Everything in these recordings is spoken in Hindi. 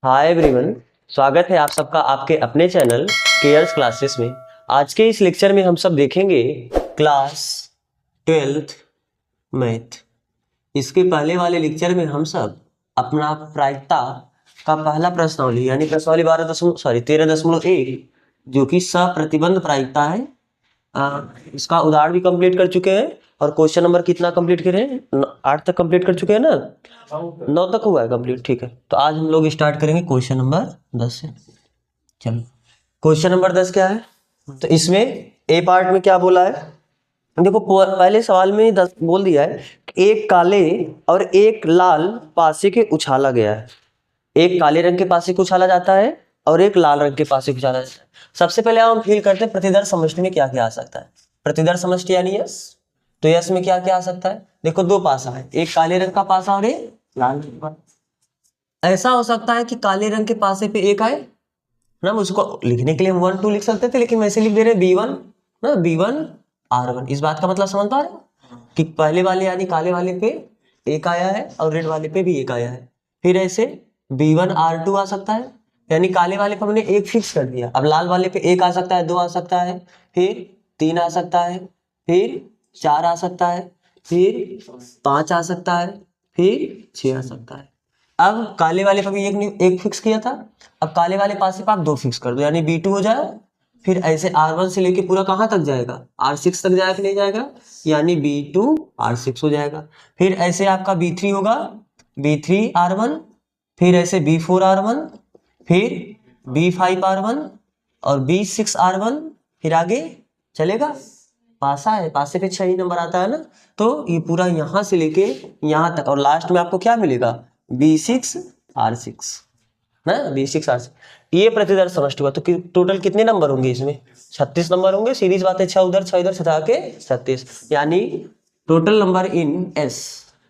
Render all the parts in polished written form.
हाय एवरीवन, स्वागत है आप सबका आपके अपने चैनल केयर्स क्लासेस में। आज के इस लेक्चर में हम सब देखेंगे क्लास 12th मैथ। इसके पहले वाले लेक्चर में हम सब अपना प्रायिकता का पहला प्रश्नावली यानी प्रश्नावली 13.1 जो कि सप्रतिबंध प्रायिकता है, इसका उदाहरण भी कंप्लीट कर चुके हैं। और क्वेश्चन नंबर कितना कंप्लीट करे हैं? 8 तक कंप्लीट कर चुके हैं ना, 9 तक हुआ है कंप्लीट। ठीक है, तो आज हम लोग स्टार्ट करेंगे क्वेश्चन नंबर 10 से। चलो, क्वेश्चन नंबर 10 क्या है? तो इसमें ए पार्ट में क्या बोला है देखो। पहले सवाल में 10 बोल दिया है कि एक काले और एक लाल पासे के उछाला गया है। एक काले रंग के पासे को उछाला जाता है और एक लाल रंग के पासे को उछाला जाता है। सबसे पहले हम फील करते हैं प्रतिदर्श समष्टि में क्या क्या आ सकता है। प्रतिदर्श समष्टि यानी यस, तो यस में क्या क्या आ सकता है? देखो, दो पासा है, एक काले रंग का पासा और एक लाल रंग का। ऐसा हो सकता है कि काले रंग के पासे पे एक आए ना, उसको लिखने के लिए हम 1 2 लिख सकते थे, लेकिन वैसे लिख दे रहे B1 ना, B1 R1। इस बात का मतलब समझ पा रहे हो कि पहले वाले यानी काले वाले पे एक आया है और रेड वाले पे भी एक आया है। फिर ऐसे B1 R2 आ सकता है, यानी काले वाले पे हमने एक फिक्स कर दिया। अब लाल वाले पे एक आ सकता है, 2 आ सकता है, फिर 3 आ सकता है, फिर 4 आ सकता है, फिर 5 आ सकता है, फिर 6 आ सकता है। अब काले वाले पर भी एक फिक्स किया था, अब काले वाले पास पे आप 2 फिक्स कर दो, यानी B2 हो जाए। फिर ऐसे R1 से लेके पूरा कहाँ तक जाएगा? R6 तक जाएगा कि नहीं जाएगा? यानी B2 R6 हो जाएगा। फिर ऐसे आपका B3 होगा, B3 R1, फिर ऐसे B4 R1, फिर B5 R1 और B6 R1। फिर आगे चलेगा, पासा है, पासे पे 6 ही नंबर आता है ना, तो ये पूरा यहाँ से लेके यहाँ तक, और लास्ट में आपको क्या मिलेगा? B6 R6 ना, B6 R6। ये प्रतिदर्श समष्टि हुआ। तो टोटल कितने नंबर होंगे इसमें? 36 नंबर होंगे। सीरीज बात है, 6 उधर 6 इधर, 6 के 36, यानी टोटल नंबर इन S,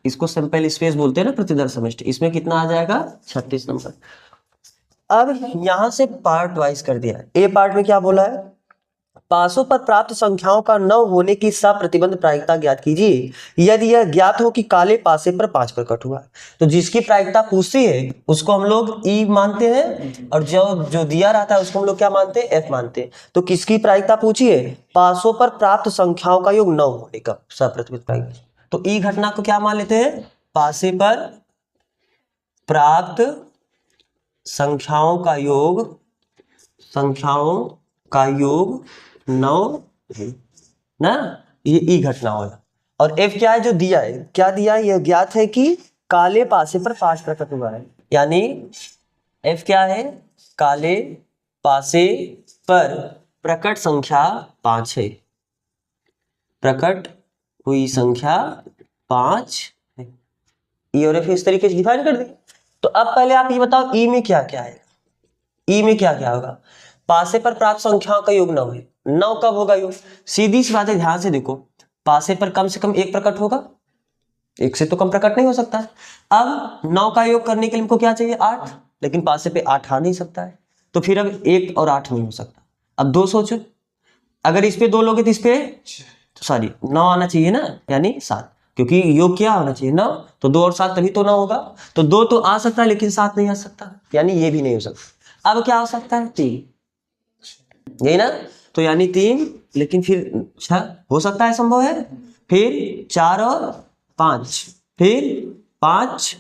इसको सैंपल स्पेस बोलते हैं ना प्रतिदर्श समष्टि, इसमें कितना आ जाएगा? 36 नंबर। अब यहां से पार्ट वाइज कर दिया है। ए पार्ट में क्या बोला है? पासों पर प्राप्त संख्याओं का न होने की सप्रतिबंध प्रायिकता ज्ञात कीजिए यदि यह ज्ञात हो कि काले पासे पर 5 प्रकट हुआ। तो जिसकी प्रायिकता पूछती है उसको हम लोग ई मानते हैं, और जो जो दिया रहता है उसको हम लोग क्या मानते हैं? एफ मानते हैं। तो किसकी प्रायिकता पूछी है? पासों पर प्राप्त संख्याओं का योग न होने का सप्रतिबंध प्रायिकता। तो ई घटना को क्या मान लेते हैं? पासे पर प्राप्त संख्याओं का योग, संख्याओं का योग 9 है ना, ये ई घटना होगा। और एफ क्या है? जो दिया है, क्या दिया है? यह ज्ञात है कि काले पासे पर 5 प्रकट हुआ है, यानी एफ क्या है? काले पासे पर प्रकट संख्या 5 है, प्रकट हुई संख्या 5 है। ई और एफ इस तरीके से डिफाइन कर दी। तो अब पहले आप ये बताओ ई में क्या क्या है? ई में क्या क्या होगा? पासे पर प्राप्त संख्याओं का योग 9 है। 9 कब होगा योग? सीधी सी बात है, ध्यान से देखो, पासे पर कम से कम एक प्रकट होगा, एक से तो कम प्रकट नहीं हो सकता है। अब 9 का योग करने के लिए हमको क्या चाहिए? 8, लेकिन पासे पे 8 आ नहीं सकता है, तो फिर अब 1 और 8 नहीं हो सकता। अब 2 सोचो, अगर इस पे 2 लोगे तो इस पे सॉरी 9 आना चाहिए ना, यानी 7, क्योंकि योग क्या होना चाहिए? 9, तो 2 और 7 तभी तो 9 होगा। तो 2 तो आ सकता है लेकिन 7 नहीं आ सकता, यानी ये भी नहीं हो सकता। अब क्या हो सकता है? 3, यही ना, तो यानी 3, लेकिन फिर 6 हो सकता है, संभव है। फिर 4 और 5, फिर 5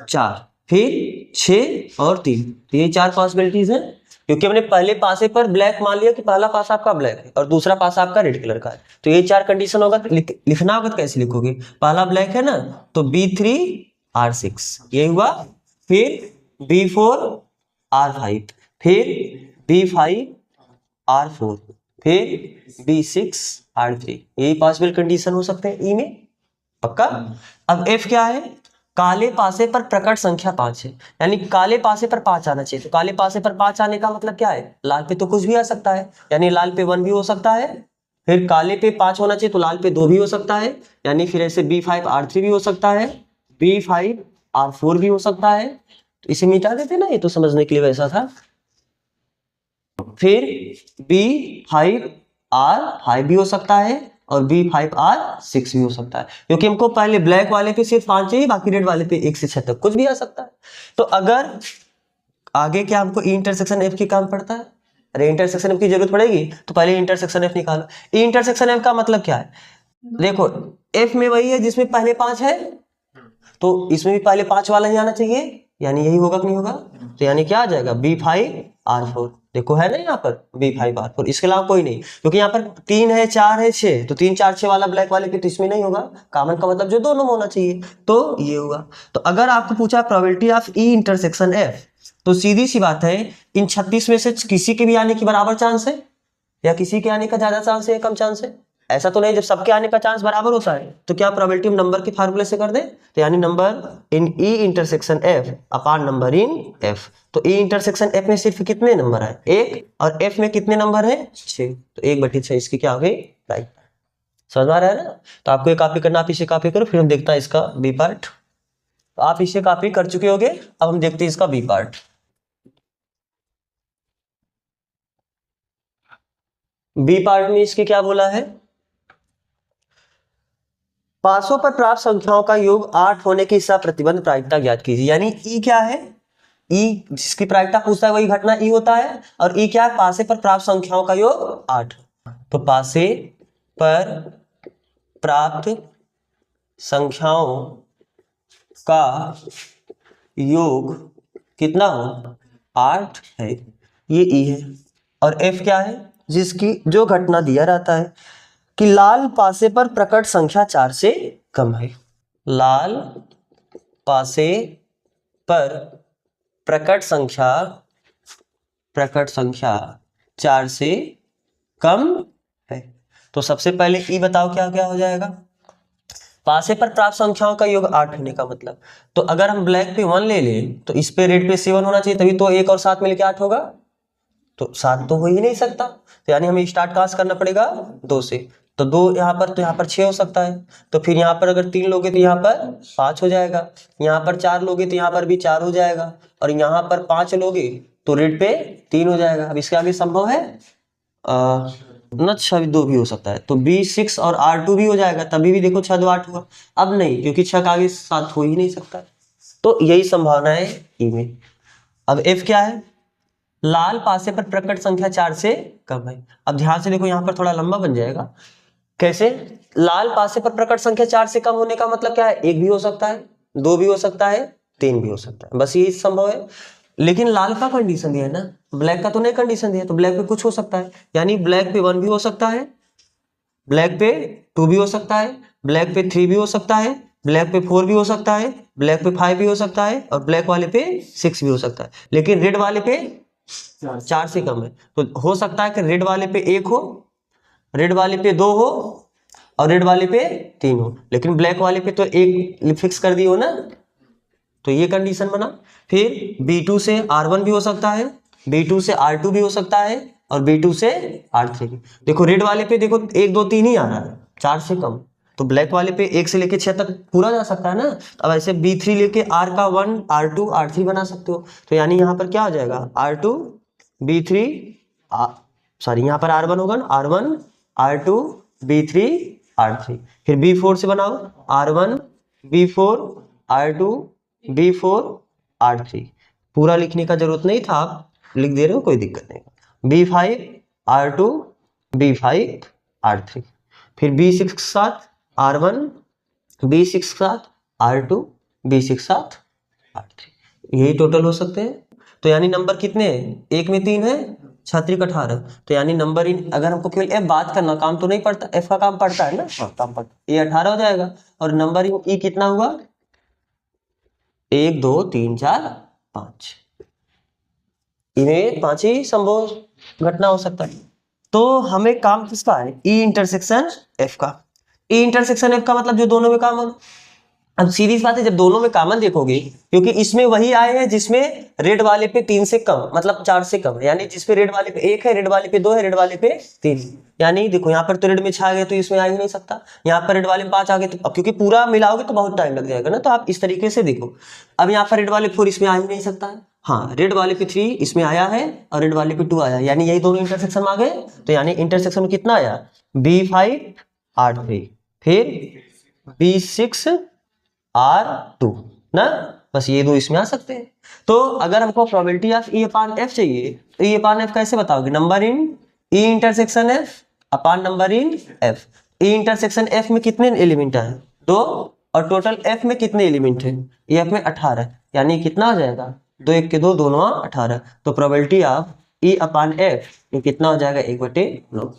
4, फिर 6 और 3, तो ये 4 पॉसिबिलिटीज हैं। क्योंकि हमने पहले पासे पर ब्लैक मान लिया कि पहला पासा आपका ब्लैक है और दूसरा पासा आपका रेड कलर का है, तो ये 4 कंडीशन होगा। लिखना होगा तो कैसे लिखोगे? पहला ब्लैक है ना, तो B3 R6 ये हुआ, फिर B4 R5, फिर B5 R4, फिर B6 R3, यही पॉसिबल कंडीशन हो सकते हैं ई में, पक्का। अब F क्या है? काले पासे पर प्रकट संख्या 5 है, यानी काले पासे पर 5 आना चाहिए। तो काले पासे पर 5 आने का मतलब क्या है? लाल पे तो कुछ भी आ सकता है, यानी लाल पे 1 भी हो सकता है। फिर काले पे 5 होना चाहिए, तो लाल पे 2 भी हो सकता है, यानी फिर ऐसे B5 R3 भी हो सकता है, B5 R4 भी हो सकता है। तो इसे मिटा देते ना, ये तो समझने के लिए वैसा था। फिर B5 R5 भी हो सकता है, और B5R6 भी हो सकता है, क्योंकि हमको पहले ब्लैक वाले पे सिर्फ 5 चाहिए, बाकी रेड वाले पे 1 से 6 तक कुछ भी आ सकता है। तो अगर आगे क्या हमको ई इंटरसेक्शन एफ की काम पड़ता है, अरे इंटरसेक्शन एफ की जरूरत पड़ेगी तो पहले इंटरसेक्शन एफ निकालो। ई इंटरसेक्शन एफ का मतलब क्या है, देखो एफ में वही है जिसमें पहले 5 है, तो इसमें भी पहले 5 वाला ही आना चाहिए, यानी यही होगा कि नहीं होगा, तो यानी क्या आ जाएगा B5R4। देखो है ना यहाँ पर B5R4, इसके अलावा कोई नहीं, क्योंकि यहाँ पर 3 है 4 है 6, तो 3 4 6 वाला ब्लैक वाले पे तो इसमें नहीं होगा, कॉमन का मतलब जो दोनों में होना चाहिए, तो ये होगा। तो अगर आपको पूछा probability of E intersection F, तो सीधी सी बात है इन 36 में से किसी के भी आने की बराबर चांस है, या किसी के आने का ज्यादा चांस है या कम चांस है, ऐसा तो नहीं। जब सबके आने का चांस बराबर होता है तो क्या प्रोबेबिलिटी हम नंबर के फार्मूले से कर दे, तो यानी number in E intersection F upon number in F. तो ई इंटरसेक्शन एफ में सिर्फ कितने नंबर है, 1, और एफ में कितने नंबर है, 6, तो 1/6 इसकी क्या हो गई, राइट। समझ में आ रहा है ना। तो आपको ये कॉपी करना, आप इसे कॉपी करो, फिर हम देखते हैं इसका बी पार्ट। तो आप इसे कॉपी कर चुके होगे, अब हम देखते हैं इसका बी पार्ट। बी पार्ट में इसके क्या बोला है, पासों पर प्राप्त संख्याओं का योग 8 होने की प्रतिबंध प्रायिकता ज्ञात कीजिए। यानी ई क्या है, ई जिसकी प्रायिकता पूछता है वही घटना ई होता है, और ई क्या है, पासे पर प्राप्त संख्याओं का योग 8। तो पासे पर प्राप्त संख्याओं का योग कितना हो, 8 है, ये ई है। और एफ क्या है, जिसकी जो घटना दिया रहता है कि लाल पासे पर प्रकट संख्या 4 से कम है, लाल पासे पर प्रकट संख्या 4 से कम है। तो सबसे पहले ई बताओ क्या क्या हो जाएगा, पासे पर प्राप्त संख्याओं का योग 8 होने का मतलब, तो अगर हम ब्लैक पे 1 ले लें तो इस पे रेड पे 7 होना चाहिए, तभी तो 1 और 7 मिलके 8 होगा, तो 7 तो हो ही नहीं सकता, तो यानी हमें स्टार्ट कहां से करना पड़ेगा, 2 से। तो 2 यहाँ पर, तो यहाँ पर 6 हो सकता है, तो फिर यहाँ पर अगर 3 लोगे तो यहाँ पर 5 हो जाएगा, यहाँ पर 4 लोगे तो यहाँ पर भी 4 हो जाएगा, और यहाँ पर 5 लोगे तो रेड पे 3 हो जाएगा। अब इसके आगे संभव है ना, 6 2 भी हो सकता है, तो B6 और R2 भी हो जाएगा, तभी भी देखो 6 2 8 हुआ। अब नहीं, क्योंकि 6 का आगे 7 हो ही नहीं सकता, तो यही संभावना है ई में। अब F क्या है, लाल पासे पर प्रकट संख्या 4 से कम है। अब ध्यान से देखो, यहाँ पर थोड़ा लंबा बन जाएगा, कैसे, लाल पासे पर प्रकट संख्या 4 से कम होने का मतलब क्या है, 1 भी हो सकता है, 2 भी हो सकता है, 3 भी हो सकता है, बस यही संभव है। लेकिन लाल का कंडीशन दिया है ना, ब्लैक का तो नहीं कंडीशन दिया, तो ब्लैक पे कुछ हो सकता है, यानी ब्लैक पे 1 भी हो सकता है, ब्लैक पे 2 भी हो सकता है, ब्लैक पे 3 भी हो सकता है, ब्लैक पे 4 भी हो सकता है, ब्लैक पे 5 भी हो सकता है, और ब्लैक वाले पे 6 भी हो सकता है, लेकिन रेड वाले पे 4 से कम है। तो हो सकता है कि रेड वाले पे 1 हो, रेड वाले पे 2 हो, और रेड वाले पे 3 हो, लेकिन ब्लैक वाले पे तो 1 फिक्स कर दी हो ना, तो ये कंडीशन बना। फिर B2 से R1 भी हो सकता है, B2 से R2 भी हो सकता है, और B2 से R3 भी। देखो रेड वाले पे देखो 1 2 3 ही आ रहा है, 4 से कम, तो ब्लैक वाले पे 1 से लेके 6 तक पूरा जा सकता है ना। अब ऐसे B3 लेके R का 1 R2 R3 बना सकते हो, तो यानी यहाँ पर क्या हो जाएगा, R2 B3 सॉरी यहाँ पर R1 होगा ना, R1 R2 B3 R3। फिर B4 से बनाओ, R1 B4 R2 B4 R3। पूरा लिखने का जरूरत नहीं था, आप लिख दे रहे हो कोई दिक्कत नहीं। B5 R2 B5 R3। फिर B6 के साथ R1 B6 के साथ R2 B6 के साथ R3, यही टोटल हो सकते हैं। तो यानी नंबर कितने हैं, 1 में 3 है, 6 18, तो यानी नंबर इन, अगर हमको केवल एफ बात करना, काम तो नहीं पड़ता, एफ का काम पड़ता है ना, काम पड़ता, ये 18 हो जाएगा, और नंबर इन ई कितना हुआ, 1 2 3 4 5, इन्हें 5 ही संभव घटना हो सकता है। तो हमें काम किसका है, ई इंटरसेक्शन एफ का। ई इंटरसेक्शन एफ का मतलब जो दोनों में कॉमन। अब सीधी बात है, जब दोनों में कॉमन देखोगे, क्योंकि इसमें वही आए हैं जिसमें रेड वाले पे 3 से कम मतलब 4 से कम है, यानी जिसपे रेड वाले पे 1 है, रेड वाले पे 2 है, रेड वाले पे 3, यानी देखो यहाँ पर तो रेड में 6 आ गए तो इसमें आ ही नहीं सकता, यहाँ पर रेड वाले में 5 आ गए, तो अब क्योंकि पूरा मिलाओगे तो बहुत टाइम लग जाएगा ना, तो आप इस तरीके से देखो। अब यहाँ पर रेड वाले 4 इसमें आ ही नहीं सकता है, हाँ रेड वाले पे 3 इसमें आया है, और रेड वाले पे 2 आया, यानी यही दोनों इंटरसेक्शन में आ गए, तो यानी इंटरसेक्शन में कितना आया, B5 R3, फिर B6R2 ना, बस ये दो इसमें आ सकते हैं। तो अगर हमको probability of E upon F चाहिए तो E अपान F कैसे बताओगे? Number in E intersection F upon number in F। E intersection F में कितने एलिमेंट हैं? 2, और टोटल F में कितने एलिमेंट हैं? F में 18, यानी कितना आ जाएगा? 2 1 के 2 दोनों 18। तो probability of E upon F ये कितना हो जाएगा? 1/9।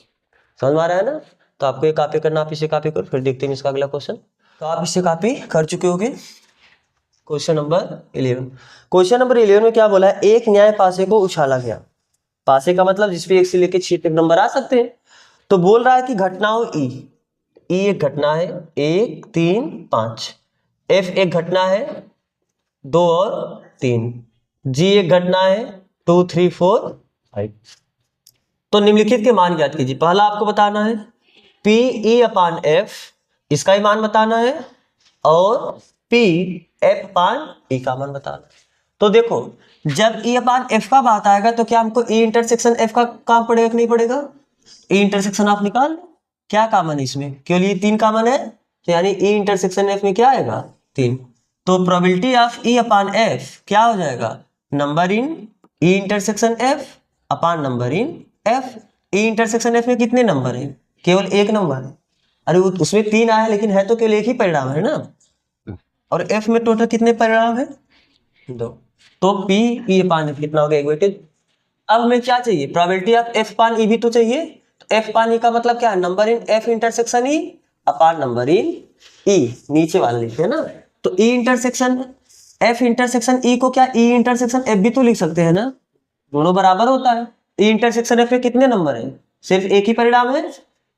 समझ में आ रहा है ना? तो आपको ये कॉपी करना, आप इसे कॉपी करो, फिर देखते हैं इसका अगला क्वेश्चन। तो आप इसे कॉपी कर चुके होगे। Question number 11। क्वेश्चन नंबर 11 में क्या बोला है? एक न्याय पासे को उछाला गया। पासे का मतलब जिसपे 1 से लेकर 6 तक नंबर आ सकते हैं। तो बोल रहा है कि घटनाओं ई एक घटना है 1 3 5, F एक घटना है 2 और 3, G एक घटना है 2 3 4 5। तो निम्नलिखित के मान ज्ञात कीजिए। पहला आपको बताना है P E अपान F, इसका ही मान बताना है, और P F अपान E का मान बताना है। तो देखो, जब E अपान F का बात आएगा तो क्या हमको E इंटरसेक्शन F का काम पड़ेगा कि नहीं पड़ेगा? E इंटरसेक्शन आप निकाल लो, क्या कॉमन है इसमें? केवल ये 3 कॉमन है, तो यानी E इंटरसेक्शन F में क्या आएगा? 3। तो probability of E upon F क्या हो जाएगा? Number in E intersection F upon number in F। E intersection F में कितने नंबर है? केवल 1 नंबर है। अरे उसमें 3 आया, लेकिन है तो केवल एक ही परिणाम है ना, और F में टोटल कितने परिणाम है? 2। तो P E अपान F कितना हो गया? 1/2। अब हमें क्या चाहिए? प्रोबेबिलिटी ऑफ F पान E भी तो चाहिए। तो F पान E का मतलब क्या है? Number in F intersection E upon number in E, नीचे वाला लिखते हैं ना। तो E intersection F intersection E को क्या E इंटरसेक्शन F भी तो लिख सकते हैं ना, दोनों बराबर होता है। E इंटरसेक्शन F में कितने नंबर है? सिर्फ एक ही परिणाम है,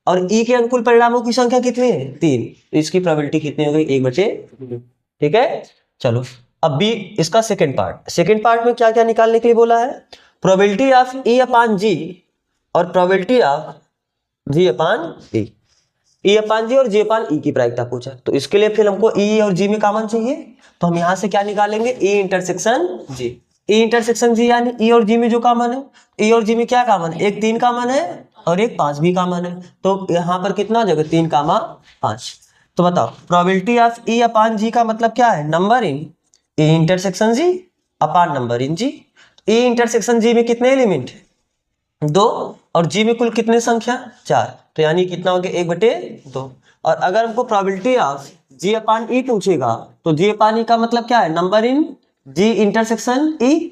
और E के अनुकूल परिणामों की संख्या कितनी है? 3। तो इसकी प्रोबेबिलिटी कितनी हो गई? 1/2। ठीक है, चलो अब भी इसका सेकंड पार्ट में क्या क्या निकालने के लिए बोला है? Probability of E upon G और probability of G upon E। E upon G और G अपान E की प्रायिकता पूछा, तो इसके लिए फिर हमको E और G में कॉमन चाहिए। तो हम यहां से क्या निकालेंगे? E intersection G। E intersection G यानी E और G में जो कॉमन है, E और G में क्या कॉमन है? एक 3 कॉमन है और एक 5 भी कॉमन है। तो यहाँ पर कितना हो जाएगा? 3, 5। तो बताओ, probability of E upon G का मतलब क्या है? Number in E intersection G upon number in G। E intersection G में कितने एलिमेंट है? 2, और G में कुल कितने संख्या? 4। तो यानी कितना हो गया? 1/2। और अगर हमको probability of G upon E पूछेगा तो G अपान E का मतलब क्या है? Number in G intersection E,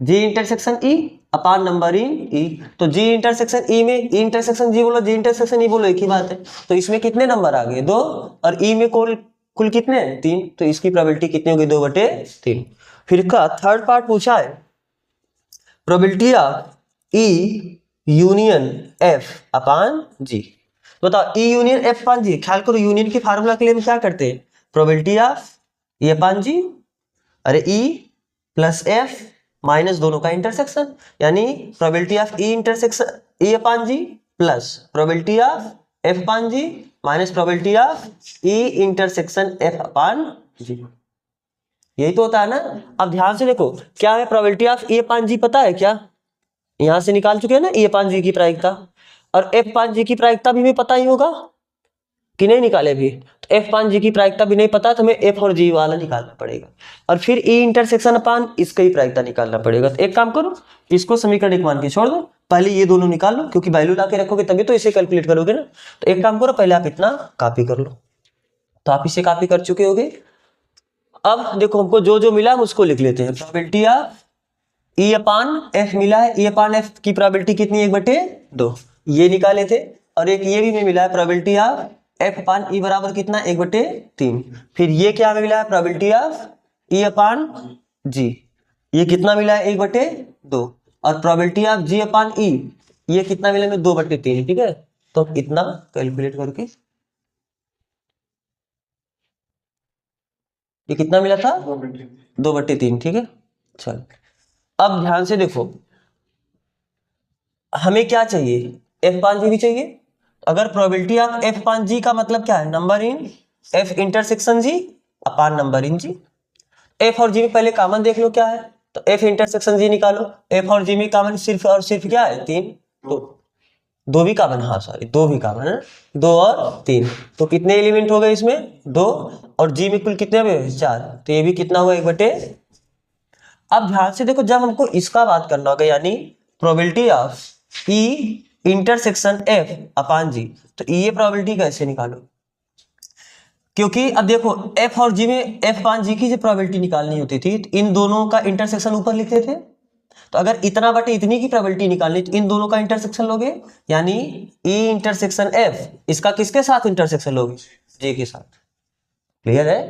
G intersection E upon number in E। तो G इंटरसेक्शन E में E इंटरसेक्शन G बोलो, G इंटरसेक्शन E बोलो, एक ही बात है। तो इसमें कितने नंबर आ गए? 2, और E में कुल कितने हैं? 3। तो इसकी प्रोबेबिलिटी कितनी होगी? 2/3। फिर इसका थर्ड पार्ट पूछा है, probability of E union F upon G। बताओ E यूनियन F अपान G, ख्याल करो यूनियन की फार्मूला के लिए हम क्या करते हैं? Probability of E upon G, अरे E प्लस F माइनस दोनों का इंटरसेक्शन, यानी probability of E intersection E upon G plus probability of F upon G minus probability of E intersection F upon G। यही तो होता है ना। अब ध्यान से देखो, क्या है probability of E upon G? पता है क्या? यहां से निकाल चुके हैं ना E अपान G की प्रायिकता, और F अपान G की प्रायिकता भी हमें पता ही होगा कि नहीं निकाले भी? तो F अपान G की प्रायिकता भी नहीं पता तो हमें F और G वाला निकालना पड़ेगा, और फिर E इंटरसेक्शन अपान इसका ही प्रायिकता निकालना पड़ेगा। तो एक काम करो, इसको समीकरण 1 मान के छोड़ दो, पहले ये दोनों निकाल लो, क्योंकि वैल्यू ला के रखोगे तभी तो इसे कैलकुलेट करोगे ना। तो एक काम करो, पहले आप इतना कॉपी कर लो। तो आप इसे कॉपी कर चुके होगे। अब देखो, हमको जो जो मिला हम उसको लिख लेते हैं। Probability of E upon F मिला है, E अपान F की प्रोबेबिलिटी कितनी? 1/2, ये निकाले थे। और एक ये भी हमें मिला है, probability of F upon E बराबर कितना? 1/3। फिर ये क्या हमें मिला है? Probability of E upon G, ये कितना मिला है? 1/2। और probability of G upon E ये कितना मिला हमें? 2/3। ठीक है, तो इतना कैलकुलेट करके ये कितना मिला था? 2/3। ठीक है, चल अब ध्यान से देखो, हमें क्या चाहिए? F अपान G भी चाहिए। अगर probability of F upon G का मतलब क्या है? Number in F intersection G upon number in G। F और G में पहले कॉमन देख लो क्या है, तो F इंटरसेक्शन G निकालो। F और G में कॉमन सिर्फ और सिर्फ क्या है? 3। तो दो भी कॉमन, हाँ सॉरी दो भी कॉमन है, 2 और 3, तो कितने एलिमेंट हो गए इसमें 2, और जी में कुल कितने हुए 4, तो ये भी कितना हुआ 1/। अब ध्यान से देखो, जब हमको इसका बात करना होगा यानी probability of E intersection F upon G, तो ये प्रोबेबिलिटी कैसे निकालो, क्योंकि अब देखो एफ और जी में एफ अपान जी की जो प्रोबेबिलिटी निकालनी होती थी तो इन दोनों का इंटरसेक्शन ऊपर लिखते थे, तो अगर इतना बटे इतनी की प्रोबेबिलिटी निकालनी तो इन दोनों का इंटरसेक्शन लोगे, यानी ई इंटरसेक्शन एफ इसका किसके साथ इंटरसेक्शन लोगे, जे के साथ। क्लियर है?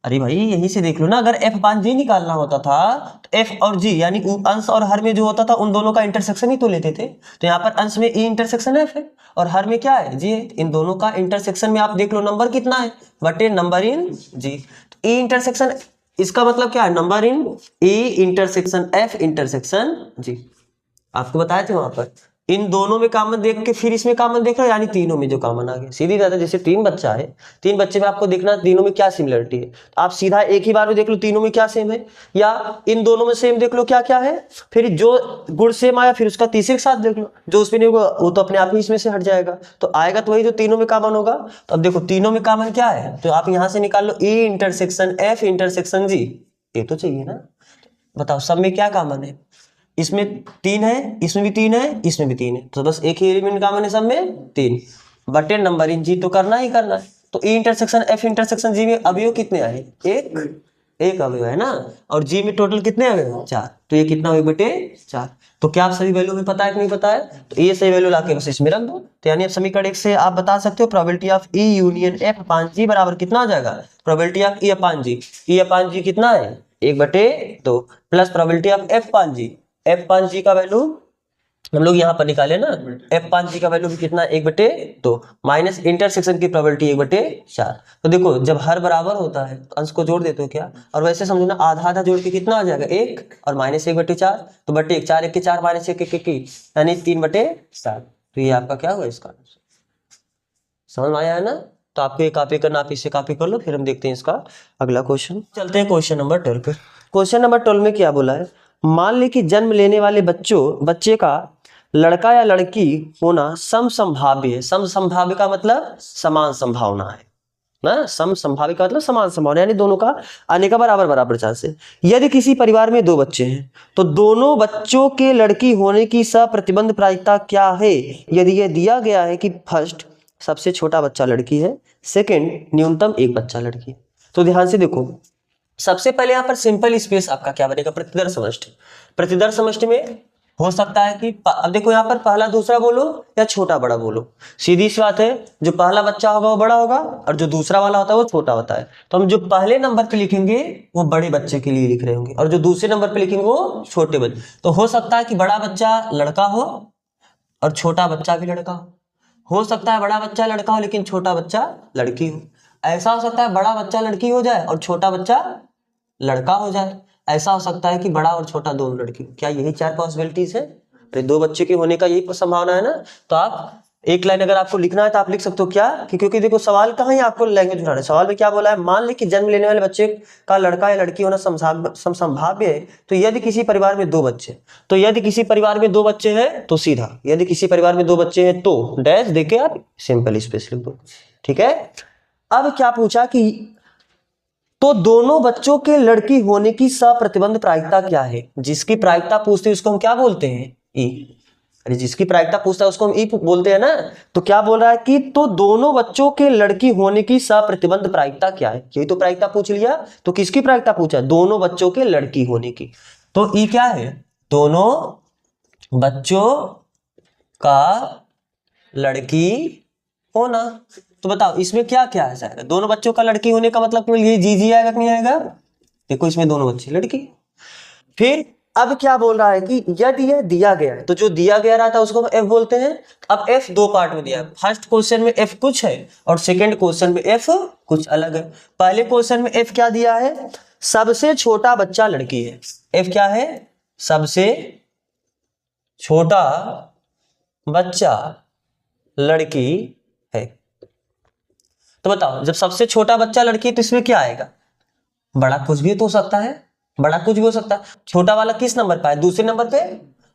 अरे भाई यहीं से देख लो ना, अगर एफ अपान जी निकालना होता था तो एफ और जी यानी अंश और हर में जो होता था उन दोनों का इंटरसेक्शन ही तो लेते थे, तो यहाँ पर अंश में ई इंटरसेक्शन एफ है और हर में क्या है जी है, इन दोनों का इंटरसेक्शन में आप देख लो नंबर कितना है बटे नंबर इन जी, तो ई इंटरसेक्शन इसका मतलब क्या है, number in E intersection F intersection G. आपको बताए थे वहां पर इन दोनों में कॉमन देख के फिर इसमें कॉमन देख रहे हो, यानी तीनों में जो कॉमन आ गया, सीधी बात है, जैसे 3 बच्चा है, 3 बच्चे में आपको देखना तीनों में क्या सिमिलरिटी है, तो आप सीधा एक ही बार में देख लो तीनों में क्या सेम है, या इन दोनों में सेम देख लो क्या क्या है, फिर जो गुण सेम आया फिर उसका तीसरे के साथ देख लो, जो उसमें नहीं होगा वो तो अपने आप ही इसमें से हट जाएगा, तो आएगा तो वही जो तीनों में कॉमन होगा। तो अब देखो तीनों में कॉमन क्या है, तो आप यहाँ से निकाल लो ई इंटरसेक्शन एफ इंटरसेक्शन जी, ये तो चाहिए ना। बताओ सब में क्या कॉमन है, इसमें 3 है, इसमें भी 3 है, इसमें भी 3 है, तो बस एक ही एलिमेंट कॉमन है सब में 3 बटे नंबर इन जी, तो करना ही करना है। तो ई इंटरसेक्शन एफ इंटरसेक्शन जी में अवयव कितने आए, एक अवयव है ना, और जी में टोटल कितने अवयव 4, तो ये कितना हुआ 1/4। तो क्या आप सभी वैल्यू में पता है कि नहीं पता है, तो ये सही वैल्यू लाके बस इसमें रख दो, तो यानी आप समीकरण 1 से आप बता सकते हो probability of E union F upon G बराबर कितना हो जाएगा, प्रोबेबिलिटी ऑफ ई अपान जी कितना है 1/2 plus probability of F upon जी का वैल्यू हम लोग यहाँ पर निकाले ना, एफ अपान जी का वैल्यू भी कितना 1/2 माइनस इंटरसेक्शन की प्रोबेबिलिटी 1/4। तो देखो जब हर बराबर होता है तो अंश को जोड़ देते हो क्या, और वैसे समझो ना आधा आधा जोड़ के कितना आ जाएगा 1 और माइनस 1/4, तो बटे 1 4 1 के 4 माइनस 1 1 यानी 3/7, तो ये आपका क्या हुआ इसका समझ में आया है ना। तो आपको ये कॉपी करना, आप इसे कॉपी कर लो, फिर हम देखते हैं इसका अगला क्वेश्चन। चलते हैं क्वेश्चन नंबर 12 पे। क्वेश्चन नंबर 12 में क्या बोला है, मान ले कि जन्म लेने वाले बच्चे का लड़का या लड़की होना समसंभाव्य है। समसंभाव्य का मतलब समान संभावना है ना, समसंभाव्य का मतलब समान संभावना, यानी दोनों का आने का बराबर बराबर चांस है। यदि किसी परिवार में 2 बच्चे हैं तो दोनों बच्चों के लड़की होने की सप्रतिबंध प्रायिकता क्या है, यदि यह दिया गया है कि फर्स्ट सबसे छोटा बच्चा लड़की है, सेकंड न्यूनतम एक बच्चा लड़की है। तो ध्यान से देखो, सबसे पहले यहाँ पर सिंपल स्पेस आपका क्या बनेगा, प्रतिदर्श समष्टि। प्रतिदर्श समष्टि में हो सकता है कि अब देखो यहाँ पर पहला दूसरा बोलो या छोटा बड़ा बोलो, सीधी सी बात है, जो पहला बच्चा होगा वो बड़ा होगा और जो दूसरा वाला होता है वो छोटा होता है। तो हम जो पहले नंबर पे लिखेंगे वो बड़े बच्चे के लिए लिख रहे होंगे और जो दूसरे नंबर पे लिखेंगे वो छोटे बच्चे। तो हो सकता है कि बड़ा बच्चा लड़का हो और छोटा बच्चा भी लड़का हो सकता है बड़ा बच्चा लड़का हो लेकिन छोटा बच्चा लड़की हो, ऐसा हो सकता है बड़ा बच्चा लड़की हो जाए और छोटा बच्चा लड़का हो जाए, ऐसा हो सकता है कि बड़ा और छोटा दोनों लड़की। क्या यही 4 पॉसिबिलिटीज है, तो 2 बच्चे के होने का यही संभावना है ना। तो आप एक लाइन अगर आपको लिखना है तो आप लिख सकते हो क्या कि, क्योंकि देखो सवाल कहाँ है आपको लैंग्वेज उठाना है, सवाल में क्या बोला है, मान ले कि जन्म लेने वाले बच्चे का लड़का या लड़की होना समसंभाव्य है। तो यदि किसी परिवार में 2 बच्चे, तो यदि किसी परिवार में 2 बच्चे हैं तो सीधा यदि किसी परिवार में 2 बच्चे हैं तो डैश देके आप सिंपल स्पेस लिख दो, ठीक है। अब क्या पूछा कि तो दोनों बच्चों के लड़की होने की सप्रतिबंध प्रायिकता क्या है, जिसकी प्रायिकता पूछते हैं उसको हम क्या बोलते हैं ई, अरे जिसकी प्रायिकता पूछता है उसको हम ई बोलते हैं ना। तो क्या बोल रहा है कि तो दोनों बच्चों के लड़की होने की सप्रतिबंध प्रायिकता क्या है, यही तो प्रायिकता पूछ लिया। तो किसकी प्रायिकता पूछा, दोनों बच्चों के लड़की होने की, तो ई क्या है, दोनों बच्चों का लड़की होना। तो बताओ इसमें क्या क्या आ जाएगा, दोनों बच्चों का लड़की होने का मतलब ये जी आएगा कि नहीं आएगा, देखो इसमें दोनों बच्चे लड़की। फिर अब क्या बोल रहा है कि यदि यह दिया गया है, तो जो दिया गया रहा था उसको हम एफ बोलते हैं। अब एफ 2 पार्ट में दिया है, फर्स्ट क्वेश्चन में एफ कुछ है और सेकंड क्वेश्चन में एफ कुछ अलग है। पहले क्वेश्चन में एफ क्या दिया है, सबसे छोटा बच्चा लड़की है। एफ क्या है, सबसे छोटा बच्चा लड़की है। तो बताओ जब सबसे छोटा बच्चा लड़की है तो इसमें क्या आएगा, बड़ा कुछ भी तो हो सकता है, बड़ा कुछ भी हो सकता है। छोटा वाला किस नंबर पे है, दूसरे नंबर पे,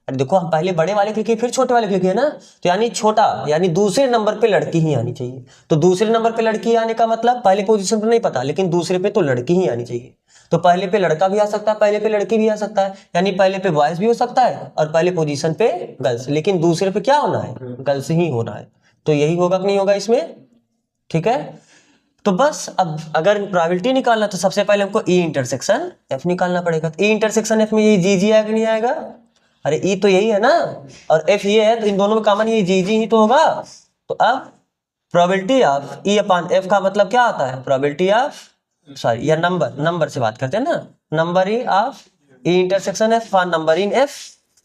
अरे देखो हम पहले बड़े वाले के लिखे फिर छोटे वाले के लिखे ना, तो यानी छोटा यानी दूसरे नंबर पे लड़की ही आनी चाहिए। तो दूसरे नंबर पे लड़की आने का मतलब पहले पोजीशन पे नहीं पता, लेकिन दूसरे पे तो लड़की ही आनी चाहिए। तो पहले पे लड़का भी आ सकता है, पहले पे लड़की भी आ सकता है, यानी पहले पे बॉयज भी हो सकता है और पहले पोजीशन पे गर्ल्स, लेकिन दूसरे पे क्या होना है, गर्ल्स ही होना है। तो यही होगा कि नहीं होगा इसमें, ठीक है। तो बस अब अगर प्रोबेबिलिटी निकालना तो सबसे पहले हमको ई इंटरसेक्शन एफ निकालना पड़ेगा। ई इंटरसेक्शन एफ में ये जी जी आएगा नहीं आएगा, अरे ई तो यही है ना और एफ ये है, तो इन दोनों में कॉमन ये जी जी ही तो होगा। तो अब probability of E upon F का मतलब क्या आता है, प्रोबेबिलिटी ऑफ सॉरी या नंबर से बात करते हैं ना, number E of E intersection F upon number in F.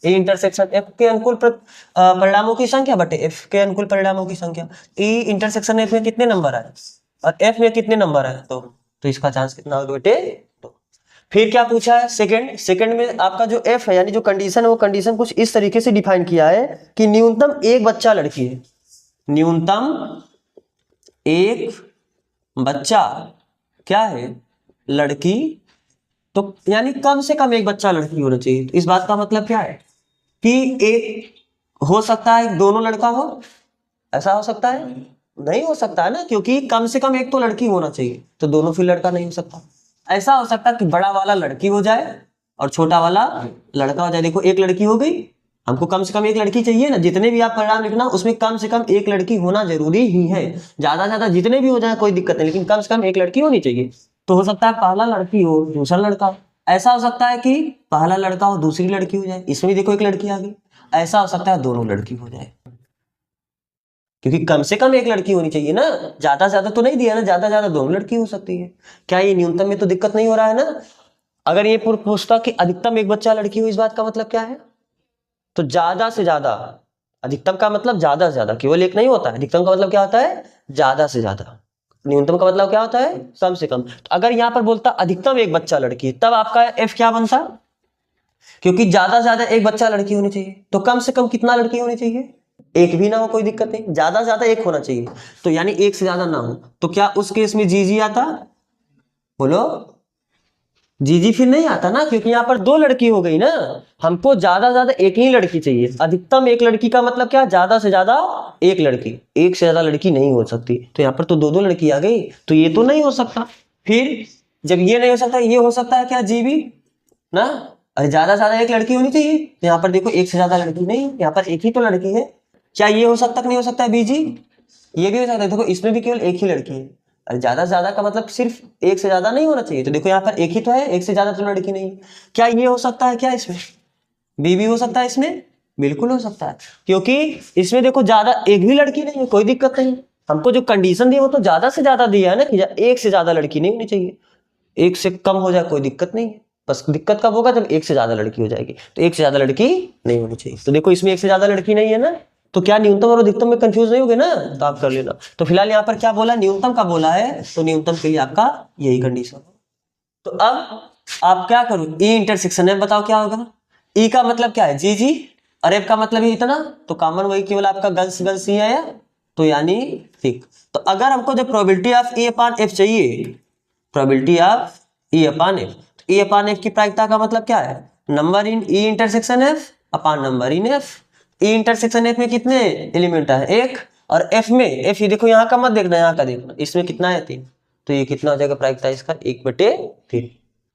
E intersection F के अनुकूल परिणामों की संख्या बटे एफ के अनुकूल परिणामों की संख्या। ई इंटरसेक्शन एफ में कितने नंबर आए और एफ में कितने नंबर है, तो इसका चांस कितना होगा बेटे, तो फिर क्या पूछा है सेकंड में आपका जो एफ है यानी जो कंडीशन है वो कंडीशन कुछ इस तरीके से डिफाइन किया है कि न्यूनतम एक बच्चा लड़की है, न्यूनतम एक बच्चा क्या है, लड़की। तो यानी कम से कम एक बच्चा लड़की होना चाहिए। तो इस बात का मतलब क्या है कि एक हो सकता है दोनों लड़का हो, ऐसा हो सकता है, नहीं हो सकता है ना, क्योंकि कम से कम एक तो लड़की होना चाहिए, तो दोनों फिर लड़का नहीं हो सकता। ऐसा हो सकता है कि बड़ा वाला लड़की हो जाए और छोटा वाला लड़का हो जाए। देखो एक लड़की हो गई, हमको कम से कम एक लड़की चाहिए ना, जितने भी आप परिणाम लिखना उसमें कम से कम एक लड़की होना जरूरी ही है। ज्यादा जितने भी हो जाए कोई दिक्कत नहीं, लेकिन कम से कम एक लड़की होनी चाहिए। तो हो सकता है पहला लड़की हो दूसरा लड़का हो, ऐसा हो सकता है कि पहला लड़का हो दूसरी लड़की हो जाए, इसमें देखो एक लड़की आ गई। ऐसा हो सकता है दोनों लड़की हो जाए, क्योंकि कम से कम एक लड़की होनी चाहिए ना, ज्यादा तो नहीं दिया ना, ज्यादा दोनों लड़की हो सकती है। क्या ये न्यूनतम में तो दिक्कत नहीं हो रहा है ना। अगर ये पूछता कि अधिकतम एक बच्चा लड़की हो, इस बात का मतलब क्या है, तो ज्यादा से ज्यादा, अधिकतम का मतलब ज्यादा से ज्यादा, केवल एक नहीं होता है। अधिकतम का मतलब क्या होता है, ज्यादा से ज्यादा। न्यूनतम का मतलब क्या होता है, कम से कम। तो अगर यहाँ पर बोलता अधिकतम एक बच्चा लड़की, तब आपका एफ क्या बनता, क्योंकि ज्यादा से ज्यादा एक बच्चा लड़की होनी चाहिए, तो कम से कम कितना लड़की होनी चाहिए, एक भी ना हो कोई दिक्कत नहीं, ज्यादा से ज्यादा एक होना चाहिए, तो यानी एक से ज्यादा ना हो। तो क्या उस केस में जी जी आता, बोलो जी जी फिर नहीं आता ना, क्योंकि यहाँ पर दो लड़की हो गई ना, हमको ज्यादा से ज्यादा एक ही लड़की चाहिए। अधिकतम एक लड़की का मतलब क्या, ज्यादा से ज्यादा एक लड़की, एक से ज्यादा लड़की नहीं हो सकती। तो यहाँ पर तो दो लड़की आ गई, तो ये तो नहीं हो सकता। फिर जब ये नहीं हो सकता, ये हो सकता है क्या, जी भी ना। अरे ज्यादा से ज्यादा एक लड़की होनी चाहिए, तो यहाँ पर देखो एक से ज्यादा लड़की नहीं, यहाँ पर एक ही तो लड़की है। क्या ये हो सकता नहीं हो सकता है बीजी, ये भी हो सकता है। देखो इसमें भी केवल एक ही लड़की है, अरे ज्यादा से ज्यादा का मतलब सिर्फ एक से ज्यादा नहीं होना चाहिए। तो देखो यहाँ पर एक ही तो है, एक से ज्यादा तो लड़की नहीं। क्या ये हो सकता है, क्या इसमें बी भी हो सकता है, इसमें बिल्कुल हो सकता है, क्योंकि इसमें देखो ज्यादा एक भी लड़की नहीं है, कोई दिक्कत नहीं। हमको जो कंडीशन दी वो तो ज्यादा से ज्यादा दिया है ना, कि एक से ज्यादा लड़की नहीं होनी चाहिए। एक से कम हो जाए कोई दिक्कत नहीं है, बस दिक्कत कब होगा, जब एक से ज्यादा लड़की हो जाएगी। तो एक से ज्यादा लड़की नहीं होनी चाहिए। तो देखो इसमें एक से ज्यादा लड़की नहीं है ना, तो क्या न्यूनतम और अधिकतम में कंफ्यूज नहीं होगे ना, तो आप कर लेना। तो फिलहाल यहाँ पर क्या बोला, न्यूनतम का बोला है, तो न्यूनतम के लिए आपका यही कंडीशन। तो अब आप क्या करो, ई इंटरसेक्शन है, बताओ क्या होगा। ई का मतलब क्या है, जी जी, और एफ का मतलब ही इतना, तो कॉमन वही केवल आपका गर्ल्स ही है, तो यानी ठीक। तो अगर हमको जो probability of E upon F चाहिए, probability of E upon F, E upon F की प्रायिकता का मतलब क्या है, number in E intersection F upon number in F. E intersection F में कितने एलिमेंट है, एक, और एफ में, एफ ये देखो यहाँ का मत देखना, यहाँ का देखना, इसमें कितना है, 3। तो ये कितना हो जाएगा प्रायिकता इसका, 1/3।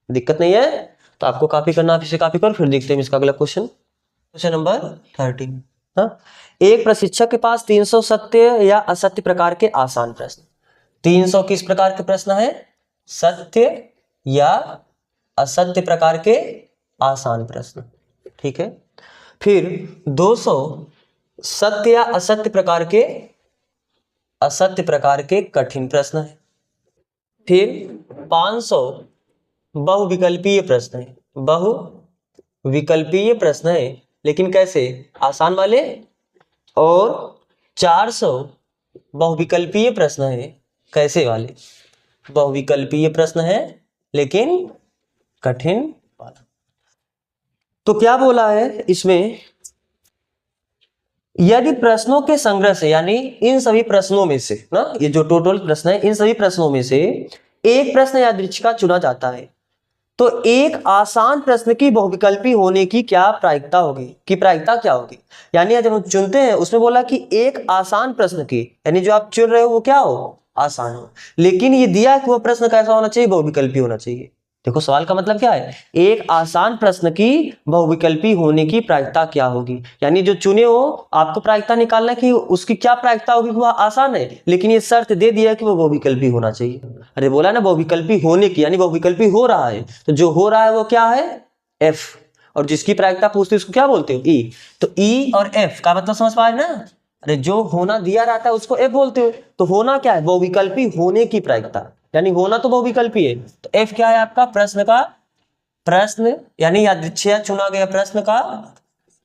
दिक्कत नहीं है, तो आपको कॉपी करना, आप इसे कॉपी करो, फिर देखते हैं इसका अगला क्वेश्चन नंबर 13। हाँ, एक प्रशिक्षक के पास 300 सत्य या असत्य प्रकार के आसान प्रश्न। 300 किस प्रकार के प्रश्न है, सत्य या असत्य प्रकार के आसान प्रश्न, ठीक है। फिर 200 सत्य या असत्य प्रकार के कठिन प्रश्न है। फिर 500 बहुविकल्पीय प्रश्न है, बहुविकल्पीय प्रश्न है, लेकिन कैसे, आसान वाले। और 400 बहुविकल्पीय प्रश्न है, कैसे वाले, बहुविकल्पीय प्रश्न है लेकिन कठिन वाला। तो क्या बोला है इसमें, यदि प्रश्नों के संग्रह से, यानी इन सभी प्रश्नों में से ना, ये जो टोटल प्रश्न है, इन सभी प्रश्नों में से एक प्रश्न यादृच्छिक चुना जाता है, तो एक आसान प्रश्न की बहुविकल्पी होने की क्या प्रायिकता होगी, कि प्रायिकता क्या होगी। यानी जब हम चुनते हैं उसमें बोला कि एक आसान प्रश्न की, यानी जो आप चुन रहे हो वो क्या हो, आसान हो, लेकिन ये दिया कि वो प्रश्न कैसा होना चाहिए, बहुविकल्पी होना चाहिए। देखो सवाल का मतलब क्या है, एक आसान प्रश्न की बहुविकल्पी होने की प्रायिकता क्या होगी। यानी जो चुने हो आपको प्रायिकता निकालना है कि उसकी क्या प्रायिकता होगी, वो आसान है, लेकिन ये शर्त दे दिया कि वो बहुविकल्पी होना चाहिए। अरे बोला ना बहुविकल्पी होने की, यानी बहुविकल्पी हो रहा है, तो जो हो रहा है वो क्या है, एफ, और जिसकी प्रायिकता पूछते हैं उसको क्या बोलते हो, ई। तो ई और एफ का मतलब समझ पाए ना। अरे जो होना दिया रहता है उसको एफ बोलते हो, तो होना क्या है, बहुविकल्पी होने की प्रायिकता, यानी होना तो बहुविकल्पी है। तो एफ क्या है आपका, प्रश्न का, प्रश्न यानी यादृच्छिक चुना गया प्रश्न का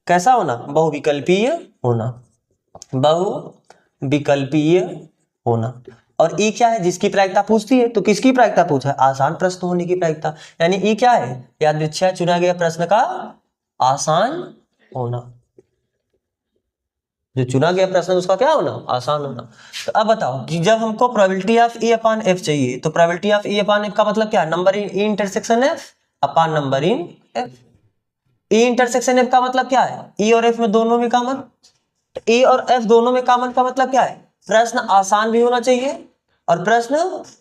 कैसा होना, बहुविकल्पीय होना, बहुविकल्पीय होना। और ई क्या है, जिसकी प्रायिकता पूछती है, तो किसकी प्रायिकता पूछा है, आसान प्रश्न होने की प्रायिकता। यानी ई क्या है, यादृच्छिक चुना गया प्रश्न का आसान होना, जो चुना गया प्रश्न उसका क्या होना, आसान होना। तो अब बताओ कि जब हमको probability of E upon F चाहिए, तो probability of E upon F का मतलब क्या है, number in E intersection F upon number in F. E intersection F का मतलब क्या है, ई और एफ में दोनों में कॉमन, ई और एफ दोनों में कॉमन का मतलब क्या है, प्रश्न आसान भी होना चाहिए और प्रश्न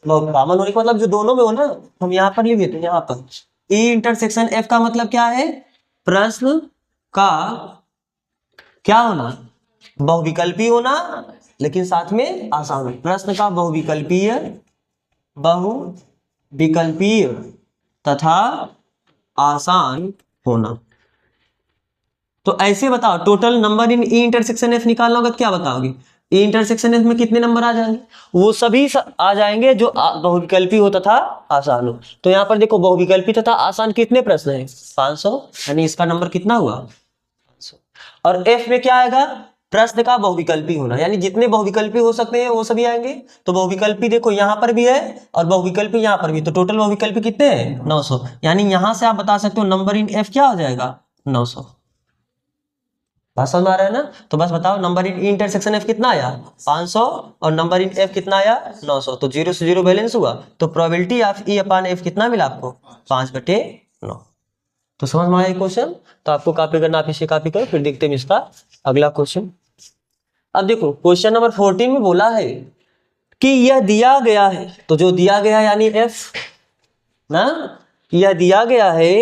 कॉमन होने का मतलब जो दोनों में हो ना, हम यहाँ पर लिख देते हैं, यहाँ पर ई इंटरसेक्शन एफ का मतलब क्या है, प्रश्न का क्या होना, बहुविकल्पी होना, लेकिन साथ में आसान, प्रश्न का बहुविकल्पीय, बहुविकल्पीय तथा आसान होना। तो ऐसे बताओ, total number in E intersection F निकालना होगा, क्या बताओगे, ई इंटरसेक्शन एफ में कितने नंबर आ जाएंगे, वो सभी आ जाएंगे जो बहुविकल्पी हो तथा आसान हो। तो यहाँ पर देखो बहुविकल्पी तथा आसान कितने प्रश्न हैं, 500, यानी इसका नंबर कितना हुआ, 500। और एफ में क्या आएगा, प्रश्न का बहुविकल्पी होना, यानी जितने बहुविकल्पी हो सकते हैं वो सभी आएंगे। तो बहुविकल्पी देखो यहाँ पर भी है और बहुविकल्पी यहाँ पर भी, तो टोटल बहुविकल्पी कितने हैं, 900। यानी यहां से आप बता सकते हो नंबर इन एफ क्या हो जाएगा, 900। बात समझ में आ रहा है ना। तो बस बताओ नंबर इन इंटरसेक्शन एफ कितना आया, 500, और नंबर इन एफ कितना आया, 900। तो 0 से 0 बैलेंस हुआ, तो probability of E upon F कितना मिला आपको, 5/9। तो समझ में आया क्वेश्चन। तो आपको कॉपी करना, आप इसे कॉपी करो, फिर देखते हैं इसका अगला क्वेश्चन। अब देखो क्वेश्चन नंबर 14 में बोला है कि यह दिया गया है, तो जो दिया गया है यानी एफ ना, यह दिया गया है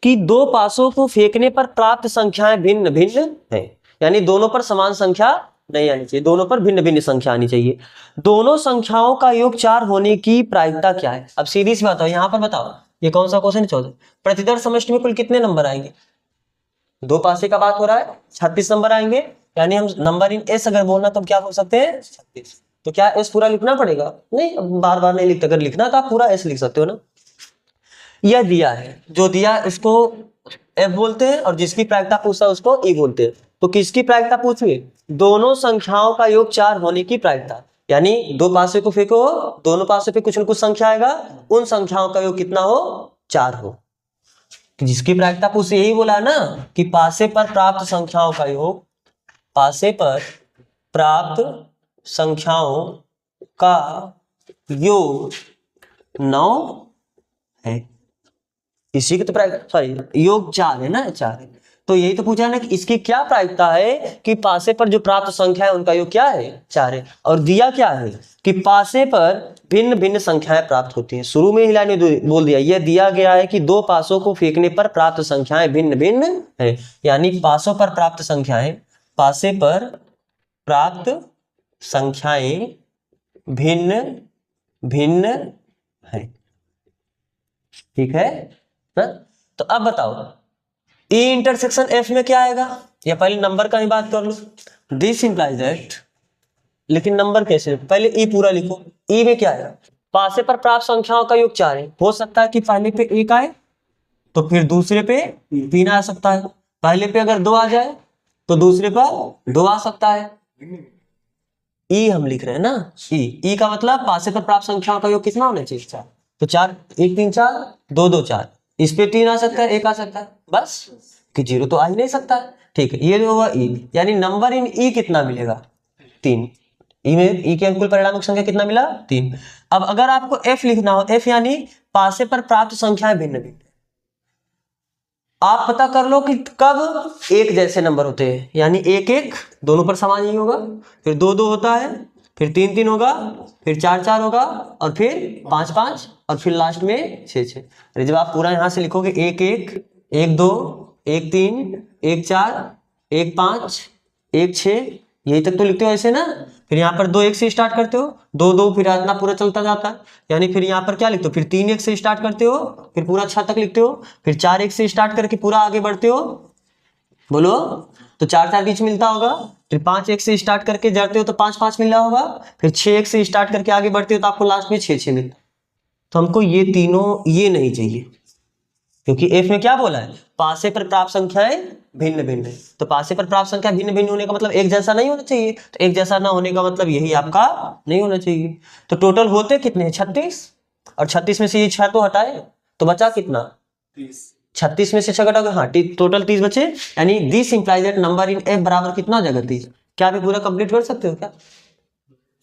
कि दो पासों को फेंकने पर प्राप्त संख्याएं भिन्न भिन्न हैं, यानी दोनों पर समान संख्या नहीं आनी चाहिए, दोनों पर भिन्न भिन्न संख्या आनी चाहिए। दोनों संख्याओं का योग 4 होने की प्रायिकता क्या है। अब सीधी सी बात है, यहाँ पर बताओ ये कौन सा क्वेश्चन है, 14। प्रतिदर्श समष्टि में कुल कितने नंबर आएंगे, दो पासे का बात हो रहा है, 36 नंबर आएंगे। यानी हम नंबर इन एस अगर बोलना तो क्या हो सकते हैं, 36। तो क्या एस पूरा लिखना पड़ेगा, नहीं, बार बार नहीं लिखते, अगर लिखना तो आप पूरा एस लिख सकते हो ना। यह दिया है, जो दिया उसको एफ बोलते हैं और जिसकी प्रायिकता पूछता है उसको ई बोलते हैं। तो किसकी प्रायिकता पूछिए, दोनों संख्याओं का योग 4 होने की प्रायिकता, यानी दो पासे को फेंको, दोनों पासे पे कुछ न कुछ संख्या आएगा, उन संख्याओं का योग कितना हो, 4 हो। जिसकी प्रायिकता पूछ यही बोला है ना कि पासे पर प्राप्त संख्याओं का योग, पासे पर प्राप्त संख्याओं का योग 9 है, इसी की तो सॉरी योग 4 है ना, 4 है। तो यही तो पूछा है ना कि इसकी क्या प्रायिकता है कि पासे पर जो प्राप्त संख्या है उनका योग क्या है, 4 है। और दिया क्या है कि पासे पर भिन्न भिन्न संख्याएं प्राप्त होती हैं। शुरू में ही लाइन में बोल दिया, यह दिया गया है कि दो पासों को फेंकने पर प्राप्त संख्याएं भिन्न भिन्न है, यानी पासों पर प्राप्त संख्याएं, पासे पर प्राप्त संख्याएं भिन्न भिन्न है, ठीक है ना। तो अब बताओ ई इंटरसेक्शन एफ में क्या आएगा, या पहले नंबर का ही बात कर लो, दिस इंप्लाइज दैट, लेकिन नंबर कैसे, पहले ई पूरा लिखो। ई में क्या आएगा, पासे पर प्राप्त संख्याओं का योग 4 है, हो सकता है कि पहले पे 1 आए तो फिर दूसरे पे 3 आ सकता है, पहले पे अगर 2 आ जाए तो दूसरे पर 2 आ सकता है। ई हम लिख रहे हैं ना, ई का मतलब पासे पर प्राप्त संख्याओं का योग कितना होना चाहिए, 4। तो 4 1 3 4 2 2 4, इस पे 3 आ सकता है, 1 आ सकता है, बस कि 0 तो आ ही नहीं सकता है, ठीक है। ये जो हुआ ई, यानी नंबर इन ई कितना मिलेगा, 3। ई में ई के अनुकूल परिणामक संख्या कितना मिला, 3। अब अगर आपको एफ लिखना हो, एफ यानी पासे पर प्राप्त संख्याएं भिन्न भिन्न, आप पता कर लो कि कब एक जैसे नंबर होते हैं, यानी एक एक दोनों पर समान ही होगा, फिर दो दो होता है, फिर तीन तीन होगा, फिर चार चार होगा, और फिर पांच पांच, और फिर लास्ट में छः छः। अरे जब आप पूरा यहाँ से लिखोगे एक एक, एक दो, एक तीन, एक चार, एक पाँच, एक छः, यही तक तो लिखते हो ऐसे ना। फिर यहाँ पर दो एक से स्टार्ट करते हो, दो दो, फिर इतना पूरा चलता जाता है, यानी फिर यहाँ पर क्या लिखते हो, फिर तीन एक से स्टार्ट करते हो, फिर पूरा छः तक लिखते हो, फिर चार एक से स्टार्ट करके पूरा आगे बढ़ते हो, बोलो, तो चार चार बीच मिलता होगा, फिर पांच एक से स्टार्ट करके जाते हो तो पांच पांच मिल रहा होगा, फिर छः एक से स्टार्ट करके आगे बढ़ते हो तो आपको लास्ट में छः छः मिलता है। तो हमको ये तीनों ये नहीं चाहिए, क्योंकि एफ में क्या बोला है, पासे पर प्राप्त संख्याएं भिन्न भिन्न है। तो पासे पर प्राप्त संख्या भिन्न भिन्न होने का मतलब एक जैसा नहीं होना चाहिए, तो एक जैसा ना होने का मतलब यही आपका नहीं होना चाहिए। तो टोटल होते कितने हैं, 36, और 36 में से ये 6 तो हटाए तो बचा कितना, 36 में से 6 घटाओगे, हाँ टोटल 30 बचे, यानी this implies that number in F बराबर कितना हो जाएगा, 30। क्या अभी पूरा कंप्लीट कर सकते हो क्या,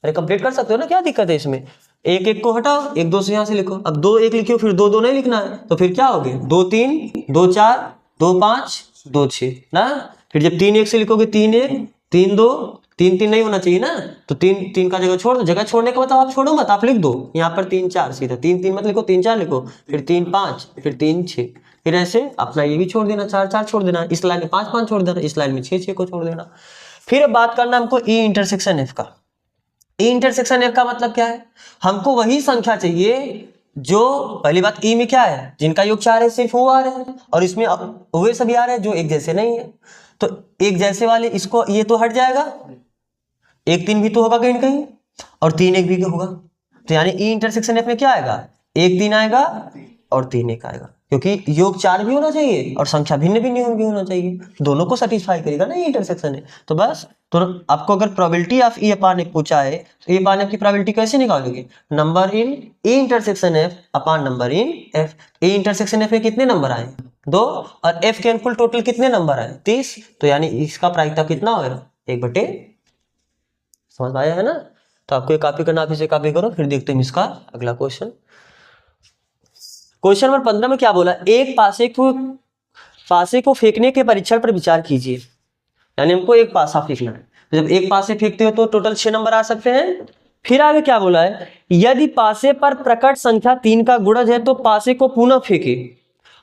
अरे कंप्लीट कर सकते हो ना, क्या दिक्कत है इसमें। एक एक को हटाओ, एक दो से यहाँ से लिखो, अब दो एक लिखो, फिर दो दो नहीं लिखना है, तो फिर क्या हो गए, दो तीन, दो चार, दो पाँच, दो छः ना। फिर जब तीन एक से लिखोगे, तीन एक, तीन दो, तीन तीन नहीं होना चाहिए ना, तो तीन तीन का जगह छोड़ दो, जगह छोड़ने का मतलब आप छोड़ो मत, आप लिख दो यहाँ पर तीन चार, सीधा तीन तीन मत लिखो, तीन चार लिखो, फिर तीन पाँच, फिर तीन छः, फिर ऐसे अपना ये भी छोड़ देना, चार चार छोड़ देना, इस लाइन में पाँच पाँच छोड़ देना, इस लाइन में छः छः को छोड़ देना। फिर बात करना हमको ई इंटरसेक्शन एफ का। ई इंटरसेक्शन एफ का मतलब क्या है, हमको वही संख्या चाहिए जो, पहली बात ई में क्या है, जिनका योग 4 है सिर्फ वो आ रहे हैं, और इसमें वे सभी आ रहे हैं जो एक जैसे नहीं है। तो एक जैसे वाले इसको ये तो हट जाएगा, एक तीन भी तो होगा कहीं ना कहीं, और तीन एक भी होगा, तो यानी ई इंटरसेक्शन एफ में क्या आएगा, एक तीन आएगा और तीन एक आएगा, क्योंकि योग 4 भी होना चाहिए और संख्या भिन्न भिन्न भी होना चाहिए, दोनों को सेटिस्फाई करेगा ना ये इंटरसेक्शन है। तो बस, तो आपको अगर probability of E upon F पूछा है तो ई अपान एफ की प्रोबेबिलिटी कैसे निकालोगे, number in E intersection F upon number in F. E intersection F में कितने नंबर आए, 2, और एफ के अनुकूल टोटल कितने नंबर आए, 30, तो यानी इसका प्रायिकता कितना होगा, 1/, समझ में आया है ना। तो आपको ये कॉपी करना, आप इसे कॉपी करो, फिर देखते हैं इसका अगला क्वेश्चन। क्वेश्चन नंबर 15 में क्या बोला, एक पासे को फेंकने के परीक्षण पर विचार कीजिए, यानी हमको एक पासा फेंकना है, तो जब एक पासे फेंकते हो तो टोटल 6 नंबर आ सकते हैं। फिर आगे क्या बोला है, यदि पासे पर प्रकट संख्या 3 का गुणज है तो पासे को पुनः फेंके,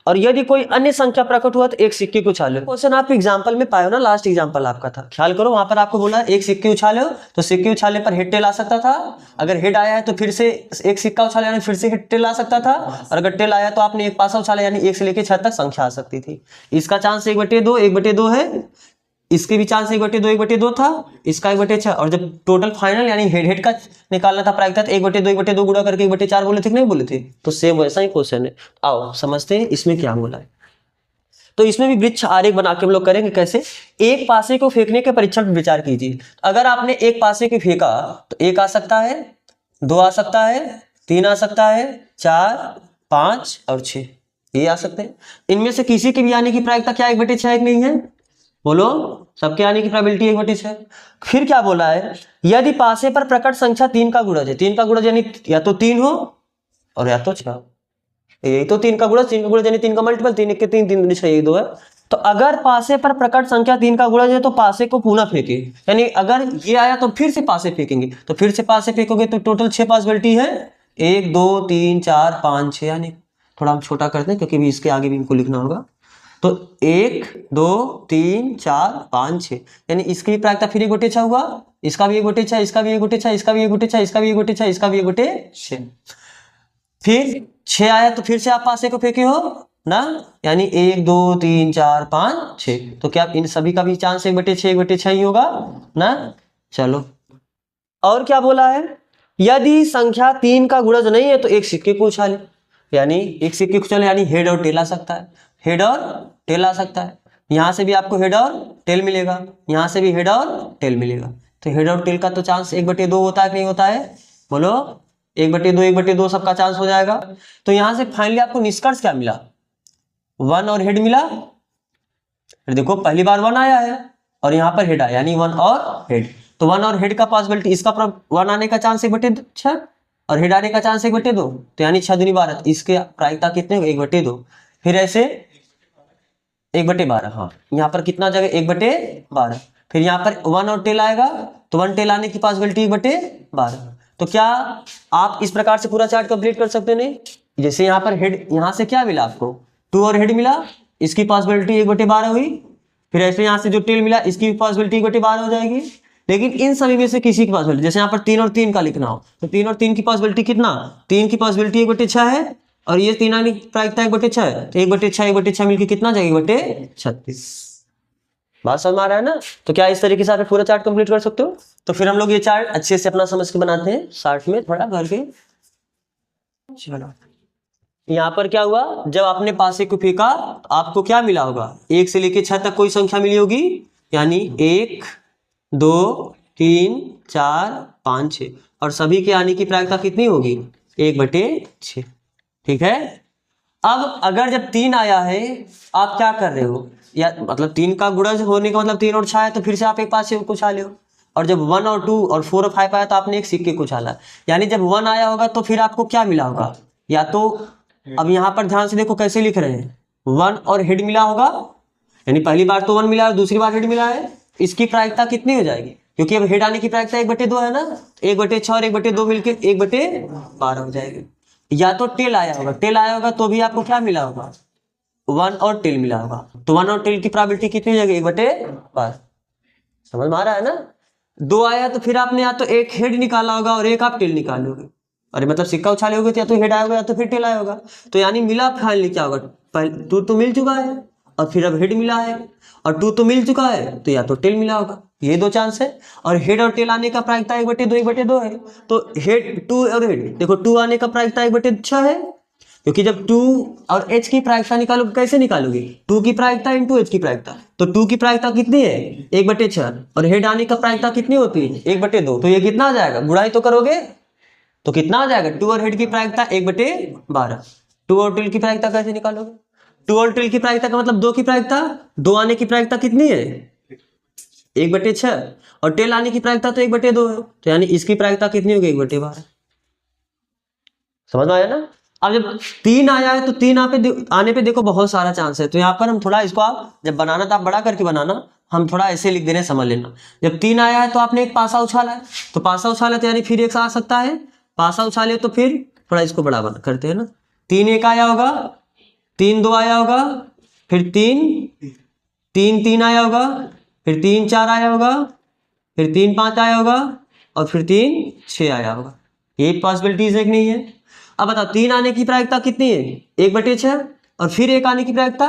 और यदि कोई अन्य संख्या प्रकट हुआ तो एक सिक्के को उछालो। क्वेश्चन आप एग्जांपल में पाए हो ना, लास्ट एग्जांपल आपका था, ख्याल करो, वहां पर आपको बोला एक सिक्के उछालो, तो सिक्के उछालने पर हेड टेल आ सकता था, अगर हेड आया है तो फिर से एक सिक्का उछाला यानी फिर से हेड टेल आ सकता था, और अगर टेल आया तो आपने एक पासा उछाला यानी 1 से लेकर 6 तक संख्या आ सकती थी। इसका चांस 1/2 1/2 है, इसके भी चांस 1/2 1/2 था, इसका 1/6, और जब टोटल फाइनल यानी हेड हेड का निकालना था प्रायिकता, 1/2 1/2 गुणा करके 1/4 बोले थे कि नहीं बोले थे, तो सेम वैसा ही क्वेश्चन है। आओ समझते हैं इसमें क्या बोला है। तो इसमें भी वृक्ष आरेख बना के हम लोग करेंगे कैसे, एक पासे को फेंकने के परीक्षण पर विचार कीजिए। अगर आपने एक पासे को फेंका तो 1 आ सकता है, 2 आ सकता है, 3 आ सकता है, 4, 5 और 6 ये आ सकते हैं। इनमें से किसी के भी आने की प्रायिकता क्या 1/6 है कि नहीं है, बोलो, सबके आने की प्रोबेबिलिटी 1/6। फिर क्या बोला है, यदि पासे पर प्रकट संख्या 3 का गुणज है, 3 का गुणज यानी या तो 3 हो और या तो 6, यही तो 3 का गुणज, 3 का गुणज यानी 3 का मल्टीपल, 3 1 के 3, 3 दूनी 6, 2 है। तो अगर पासे पर प्रकट संख्या 3 का गुणज है तो पासे को पुनः फेंके, यानी अगर ये आया तो फिर से पासे फेंकेंगे, तो फिर से पासे फेंकोगे तो टोटल 6 पॉसिबिलिटी है, 1 2 3 4 5 6, यानी थोड़ा हम छोटा करते हैं क्योंकि भी इसके आगे भी इनको लिखना होगा। तो 1 2 3 4 5 6, यानी इसकी भी प्रायिकता फिर 1/6 हुआ, इसका भी 1/6, इसका भी 1/6, इसका भी 1/6, इसका भी 1/6, इसका भी 1/6। फिर 6 आया तो फिर से आप पासे को फेंके हो ना, यानी 1 2 3 4 5 6, तो क्या इन सभी का भी चांस 1/6 1/6 ही होगा ना। चलो, और क्या बोला है, यदि संख्या 3 का गुणज नहीं है तो एक सिक्के को उछाले, यानी एक सिक्के को उछाले यानी हेड और टेल आ सकता है, हेड और टेल आ सकता है, यहां से भी आपको हेड और टेल मिलेगा, यहां से भी हेड और टेल मिलेगा, तो हेड और टेल का तो चांस 1/2 होता है कि नहीं होता है, बोलो, 1/2 1/2 सबका चांस हो जाएगा। तो यहां से फाइनली आपको निष्कर्ष क्या मिला, 1 और हेड मिला। फिर देखो पहली बार 1 आया है और यहाँ पर हेड आया यानी 1 और हेड, तो 1 और हेड का पॉसिबिलिटी, इसका 1 आने का चांस 1/6 और हेड आने का चांस 1/2, तो यानी 6 दूनी 12, इसके प्रायिकता कितने 1/2। फिर ऐसे 1/12, हाँ यहाँ पर कितना जगह 1/12। फिर यहाँ पर 1 और टेल आएगा तो 1 टेल आने की पॉसिबिलिटी 1/12। तो क्या आप इस प्रकार से पूरा चार्ट कंप्लीट कर सकते नहीं? जैसे यहाँ पर हेड, यहाँ से क्या मिला आपको 2 और हेड मिला, इसकी पॉसिबिलिटी 1/12 हुई। फिर ऐसे यहाँ से जो टेल मिला इसकी पॉसिबिलिटी 1/12 हो जाएगी। लेकिन इन सभी में से किसी की पॉसिबिलिटी, जैसे यहाँ पर 3 और 3 का लिखना हो तो 3 और 3 की पॉसिबिलिटी कितना, 3 की पॉसिबिलिटी 1/6 है और ये 3 आने की प्रायिकता 1/6 है, तो 1/6 मिलकर कितना जाएगा 1/36। बात समझ में आ रहा है ना? तो क्या इस तरीके से आप पूरा चार्ट कंप्लीट कर सकते हो? तो फिर हम लोग ये चार्ट अच्छे से अपना समझ के बनाते हैं, शार्ट में थोड़ा भर के। चलो यहाँ पर क्या हुआ, जब आपने पासे को फेंका तो आपको क्या मिला होगा, 1 से लेके 6 तक कोई संख्या मिली होगी, यानी 1 2 3 4 5 6, और सभी के आने की प्रायिकता कितनी होगी 1/6। ठीक है। अब अगर जब 3 आया है, आप क्या कर रहे हो, या मतलब 3 का गुणज होने का मतलब 3 और 6 है, तो फिर से आप एक पास से कुछ उछाले हो। और जब 1 और 2 और 4 और 5 आया तो आपने एक सिक्के को उछाला। यानी जब 1 आया होगा तो फिर आपको क्या मिला होगा, या तो अब यहाँ पर ध्यान से देखो कैसे लिख रहे हैं, 1 और हेड मिला होगा, यानी पहली बार तो 1 मिला है, दूसरी बार हेड मिला है, इसकी प्रायिकता कितनी हो जाएगी, क्योंकि अब हेड आने की प्रायिकता 1/2 है ना, 1/6 और 1/2 मिलकर 1/12 हो जाएगी। या तो टेल आया होगा, टेल आया होगा तो भी आपको क्या मिला होगा 1 और टेल मिला होगा, तो 1 और टेल की प्रोबेबिलिटी कितनी हो जाएगी 1/12। समझ में आ रहा है ना? 2 आया तो फिर आपने या तो एक हेड निकाला होगा और एक आप टेल निकालोगे, अरे मतलब सिक्का उछाले होगे तो या तो हेड आया होगा या तो फिर टेल आया होगा। तो यानी मिला फाइनली क्या होगा, पहले 2 तो मिल चुका है और फिर अब हेड मिला है, और 2 तो मिल चुका है तो या तो टेल मिला होगा, ये 2 चांस है। और हेड और टेल आने का प्रायिकता 1/2 है, तो हेड 2 और हेड देखो 2 आने का प्रायिकता 1/6 है, क्योंकि जब 2 और h की प्रायिकता निकालोगे कैसे निकालोगे, 2 की प्रायिकता इंटू h की प्रायिकता, तो 2 की प्रायिकता कितनी है 1/6, और हेड आने का प्रायिकता कितनी होती है 1/2, तो ये कितना आ जाएगा, गुणाई तो करोगे तो कितना आ जाएगा, 2 और हेड की प्रायिकता 1/12। 2 और टेल की प्रायिकता कैसे निकालोगे, 2 और टेल की प्रायिकता का मतलब 2 की प्रायिकता, 2 आने की प्रायिकता कितनी है 1/6, और टेल आने की प्रायिकता तो 1/2 है, तो यानी इसकी प्रायिकता कितनी होगी 1/12। समझ में आया ना? अब जब 3 आया है तो 3 आने पे देखो बहुत सारा चांस है, तो यहाँ पर हम थोड़ा इसको, आप जब बनाना तो आप बड़ा करके बनाना, हम थोड़ा ऐसे लिख दे रहे हैं समझ लेना। जब 3 आया है तो आपने एक पासा उछाला है, तो पासा उछाला तो यानी फिर एक आ सकता है, पासा उछाले तो फिर थोड़ा इसको बड़ा करते हैं ना, 3 1 आया होगा, 3 2 आया होगा, फिर 3 3 आया होगा, फिर 3 4 आया होगा, फिर 3 5 आया होगा, और फिर 3 6 आया होगा। ये पॉसिबिलिटीज है कि नहीं है? अब बताओ 3 आने की प्रायिकता कितनी है 1/6, और फिर 1 आने की प्रायिकता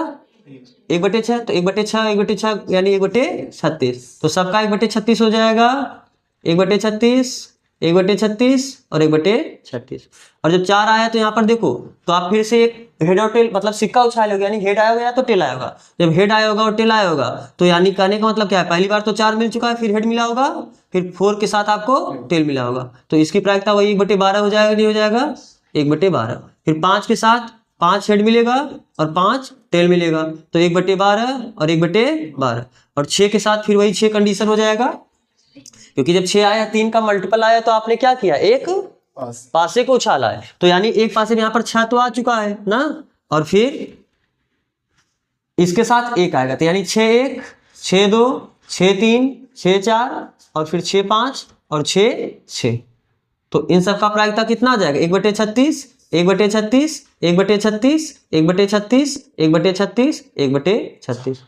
1/6, तो 1/6 यानी 1/36, तो सबका 1/36 हो जाएगा, 1/36 1/36 और 1/36। और जब 4 आया तो यहाँ पर देखो, तो आप फिर से एक हेड और टेल मतलब सिक्का उछालोगे, यानी हेड आया होगा या तो टेल आया होगा। जब हेड आया होगा और टेल आया होगा तो यानी कहने का मतलब क्या है, पहली बार तो 4 मिल चुका है, फिर हेड मिला होगा, फिर 4 के साथ आपको टेल मिला होगा, तो इसकी प्रायिकता वही 1/12 हो जाएगा, नहीं हो जाएगा 1/12। फिर 5 के साथ 5 हेड मिलेगा और 5 टेल मिलेगा, तो 1/12 और 1/12, और 6 के साथ फिर वही 6 कंडीशन हो जाएगा, क्योंकि जब 6 आया 3 का मल्टीपल आया तो आपने क्या किया, एक पासे को उछाला है, तो यानी एक पासे में यहाँ पर 6 तो आ चुका है ना, और फिर इसके साथ 1 आएगा, तो यानी 6 1 6 2 6 3 6 4 और फिर 6 5 और 6 6, तो इन सब का प्रायिकता कितना आ जाएगा 1/36 1/36 1/36 1/36 1/36 1/36।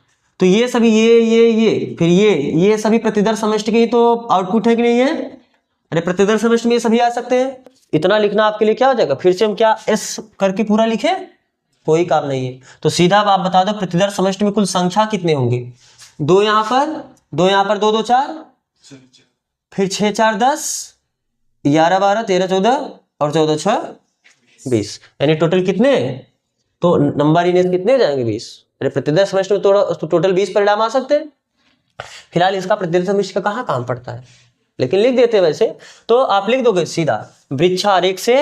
तो ये सभी ये फिर ये सभी प्रतिदर समष्टि के ही तो आउटपुट है कि नहीं है? अरे प्रतिदर समष्टि में ये सभी आ सकते हैं। इतना लिखना आपके लिए क्या हो जाएगा, फिर से हम क्या एस करके पूरा लिखे, कोई काम नहीं है। तो सीधा आप बता दो प्रतिदर समष्टि में कुल संख्या कितने होंगे, 2 यहाँ पर 2 यहाँ पर 2 2 4, फिर 6 4 10 11 12 13 14 और 14 6 20, यानी टोटल कितने, तो नंबर इन्हें कितने हो जाएंगे 20। अरे प्रतिदर समष्टि में तो टोटल 20 परिणाम आ सकते हैं। फिलहाल इसका प्रतिदर समष्टि का कहाँ काम पड़ता है, लेकिन लिख देते हैं वैसे, तो आप लिख दोगे सीधा वृक्षारेख से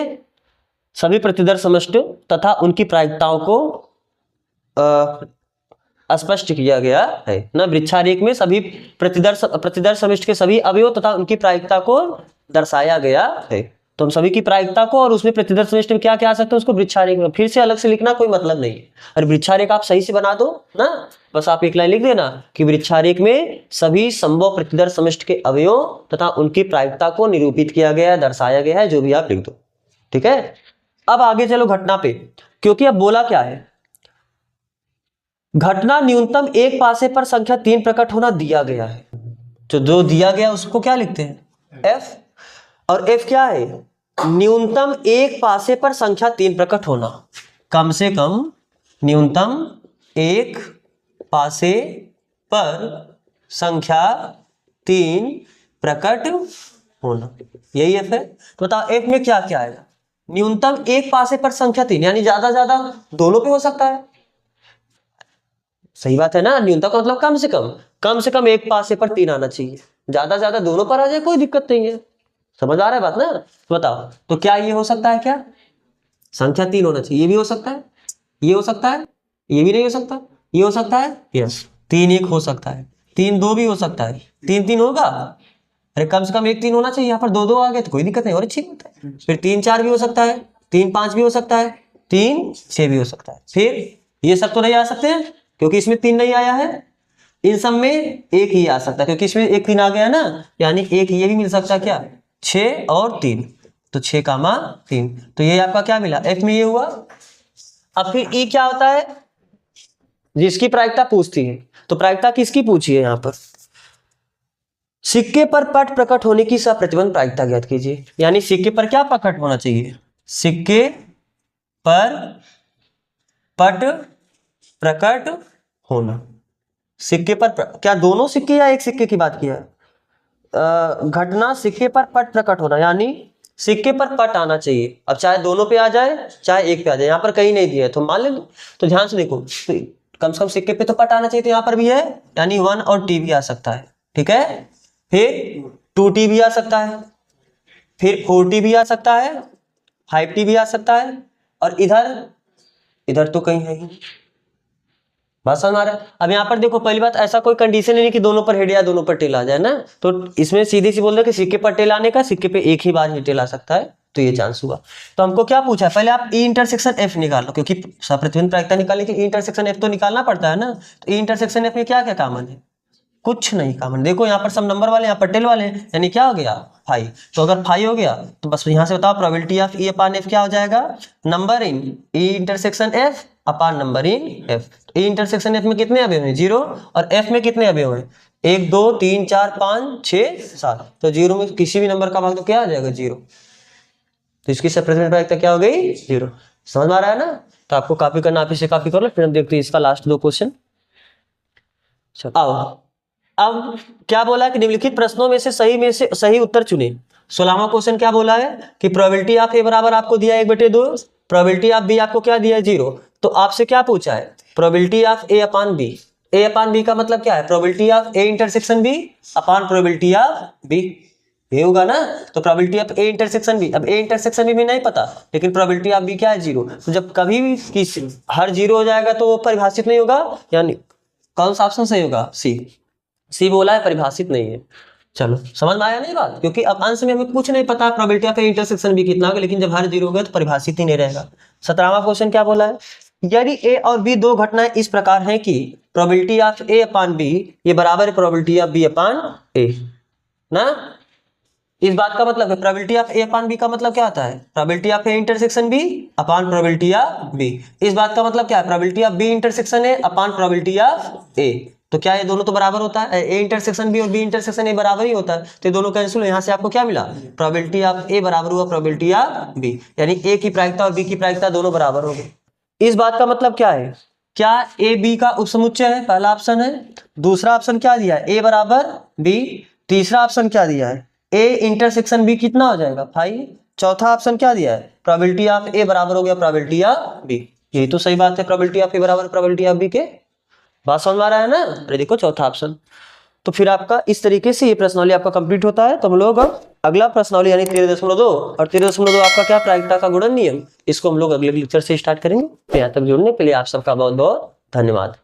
सभी प्रतिदर समष्टि तथा उनकी प्रायिकताओं को स्पष्ट किया गया है ना। वृक्षारेख में सभी प्रतिदर समष्टि के सभी अवयव तथा उनकी प्रायिकता को दर्शाया गया है। तो हम सभी की प्रायिकता को और उसमें प्रतिदर्श समष्टि में क्या क्या आ सकता है उसको वृक्षारेख में फिर से अलग से लिखना कोई मतलब नहीं है। और वृक्षारेख आप सही से बना दो ना, बस आप एक लाइन लिख देना कि वृक्षारेख में सभी संभव प्रतिदर्श समष्टि के अवयव तथा उनकी प्रायिकता को निरूपित किया गया है, दर्शाया गया है, जो भी आप लिख दो। ठीक है, अब आगे चलो घटना पे, क्योंकि अब बोला क्या है, घटना न्यूनतम एक पासे पर संख्या 3 प्रकट होना दिया गया है। तो जो दिया गया उसको क्या लिखते हैं, एफ। और एफ क्या है, न्यूनतम एक पासे पर संख्या 3 प्रकट होना, कम से कम न्यूनतम एक पासे पर संख्या 3 प्रकट होना, यही एफ है। तो बताओ एफ में क्या क्या आएगा, न्यूनतम एक पासे पर संख्या 3 यानी ज्यादा ज्यादा दोनों पे हो सकता है, सही बात है ना। न्यूनतम का मतलब कम से कम एक पासे पर 3 आना चाहिए, ज्यादा ज्यादा दोनों पर आ जाए कोई दिक्कत नहीं है, समझ आ रहा है बात ना। तो बताओ, तो क्या ये हो सकता है, क्या संख्या 3 होना चाहिए, ये भी हो सकता है, ये हो सकता है, ये भी नहीं हो सकता, ये हो सकता है, यस 3 1 हो सकता है, 3 2 भी हो सकता है, 3 3 होगा, अरे कम से कम एक 3 होना चाहिए, यहाँ पर 2 2 आ गए तो कोई दिक्कत नहीं और अच्छी बात है। फिर 3 4 भी हो सकता है, 3 5 भी हो सकता है, 3 6 भी हो सकता है। फिर ये सब तो नहीं आ सकते हैं क्योंकि इसमें 3 नहीं आया है, इन सब में एक ही आ सकता है क्योंकि इसमें एक 3 आ गया ना, यानी एक ये भी मिल सकता है, क्या 6 और 3, तो 6 कामा 3, तो ये आपका क्या मिला, एफ में ये हुआ। अब फिर ई क्या होता है, जिसकी प्रायिकता पूछती है, तो प्रायिकता किसकी पूछी है यहाँ पर, सिक्के पर पट प्रकट होने की सप्रतिबंध प्रायिकता ज्ञात कीजिए। यानी सिक्के पर क्या प्रकट होना चाहिए, सिक्के पर पट प्रकट होना, सिक्के पर क्या दोनों सिक्के या एक सिक्के की बात किया है, घटना सिक्के पर पट प्रकट होना, यानी सिक्के पर पट आना चाहिए। अब चाहे दोनों पे आ जाए चाहे एक पे आ जाए, यहाँ पर कहीं नहीं दिया है तो मान लो, तो ध्यान से देखो, तो कम से कम सिक्के पे तो पट आना चाहिए, तो यहाँ पर भी है, यानी 1 और टी भी आ सकता है। ठीक है, फिर 2t भी आ सकता है, फिर 4t भी आ सकता है, 5t भी आ सकता है, और इधर तो कहीं है ही, बात समझ आ रहा है। अब यहाँ पर देखो, पहली बात ऐसा कोई कंडीशन नहीं कि दोनों पर हेड या दोनों पर टेल आ जाए ना, तो इसमें सीधी सी बोल रहे कि सिक्के पर टेल आने का, सिक्के पे एक ही बार ही टेल आ सकता है, तो ये चांस हुआ। तो हमको क्या पूछा है, पहले आप ई इंटरसेक्शन एफ निकाल लो, क्योंकि सप्रतिबंध प्रायिकता निकालने के लिए ई इंटरसेक्शन एफ तो निकालना पड़ता है ना। तो ई इंटरसेक्शन एफ में क्या क्या कॉमन है, कुछ नहीं कॉमन, देखो यहाँ पर सब नंबर वाले, यहाँ पर टेल वाले, यानी क्या हो गया 5। तो अगर 5 हो गया तो बस यहाँ से बताओ probability of E upon F क्या हो जाएगा, number in E intersection F upon number in F. E intersection F में कितने अवयव हैं, 0, और एफ में कितने अवयव हैं, 1 2 3 4 5 6 7, तो 0 में किसी भी नंबर का भाग तो क्या आ जाएगा 0, तो इसकी सप्रतिबंध प्रायिकता क्या हो गई 0। समझ में आ रहा है ना। तो आपको कॉपी करना, आप इसे कॉपी कर लो, फिर हम देखते हैं इसका लास्ट 2 क्वेश्चन। आओ, अब क्या बोला कि निम्नलिखित प्रश्नों में से सही उत्तर चुने। 16वां क्वेश्चन क्या बोला है कि प्रोबेबिलिटी ऑफ ए बराबर आपको दिया 1/2, प्रोबेबिलिटी ऑफ बी आपको क्या दिया है 0। तो आपसे क्या पूछा है, probability of A upon B. A upon B का मतलब क्या है, probability of A intersection B upon probability of B, ये होगा ना। तो probability of A intersection B, अब ए इंटरसेक्शन बी में नहीं पता, लेकिन प्रोबेबिलिटी ऑफ बी क्या है 0। तो जब कभी भी हर 0 हो जाएगा तो वो परिभाषित नहीं होगा, यानी कौन सा ऑप्शन सही होगा, सी बोला है, परिभाषित नहीं है। चलो समझ में आया नहीं बात, क्योंकि अब अंश में हमें कुछ नहीं पता प्रोबेबिलिटी ऑफ इंटरसेक्शन भी कितना होगा, लेकिन जब हर 0 हो गया तो परिभाषित ही नहीं रहेगा। 17वां क्वेश्चन क्या बोला है, यदि ए और बी 2 घटनाएं इस प्रकार हैं कि probability of A upon B ये बराबर है probability of B upon A ना। इस बात का मतलब है probability of A upon B का मतलब क्या होता है, probability of A intersection B upon probability of B. इस बात का मतलब क्या है, probability of B intersection A upon probability of A. तो क्या ये दोनों तो बराबर होता है, ए इंटरसेक्शन बी और बी इंटरसेक्शन ए बराबर ही होता है, तो ये दोनों कैंसिल हो। यहाँ से आपको क्या मिला, प्रोबेबिलिटी ऑफ ए बराबर हुआ प्रोबेबिलिटी ऑफ बी, यानी ए की प्रायिकता और बी की प्रायिकता दोनों बराबर हो गई। इस बात का मतलब क्या है, क्या ए बी का उपसमुच्चय है, पहला ऑप्शन है। दूसरा ऑप्शन क्या दिया है, ए बराबर बी। तीसरा ऑप्शन क्या दिया है, ए इंटरसेक्शन बी कितना हो जाएगा 5। चौथा ऑप्शन क्या दिया है, प्रोबेबिलिटी ऑफ ए बराबर हो गया प्रोबेबिलिटी ऑफ बी। यही तो सही बात है, प्रोबेबिलिटी ऑफ ए बराबर प्रोबेबिलिटी ऑफ बी के, बात समझ में आ रहा है ना। अरे देखो चौथा ऑप्शन। तो फिर आपका इस तरीके से ये प्रश्नावली आपका कंप्लीट होता है। तो हम लोग अब अगला प्रश्नावली यानी 13.2 और 13.2 आपका क्या प्रायिकता का गुणन नियम, इसको हम लोग अगले लेक्चर से स्टार्ट करेंगे। यहाँ तक जुड़ने के लिए आप सबका बहुत बहुत धन्यवाद।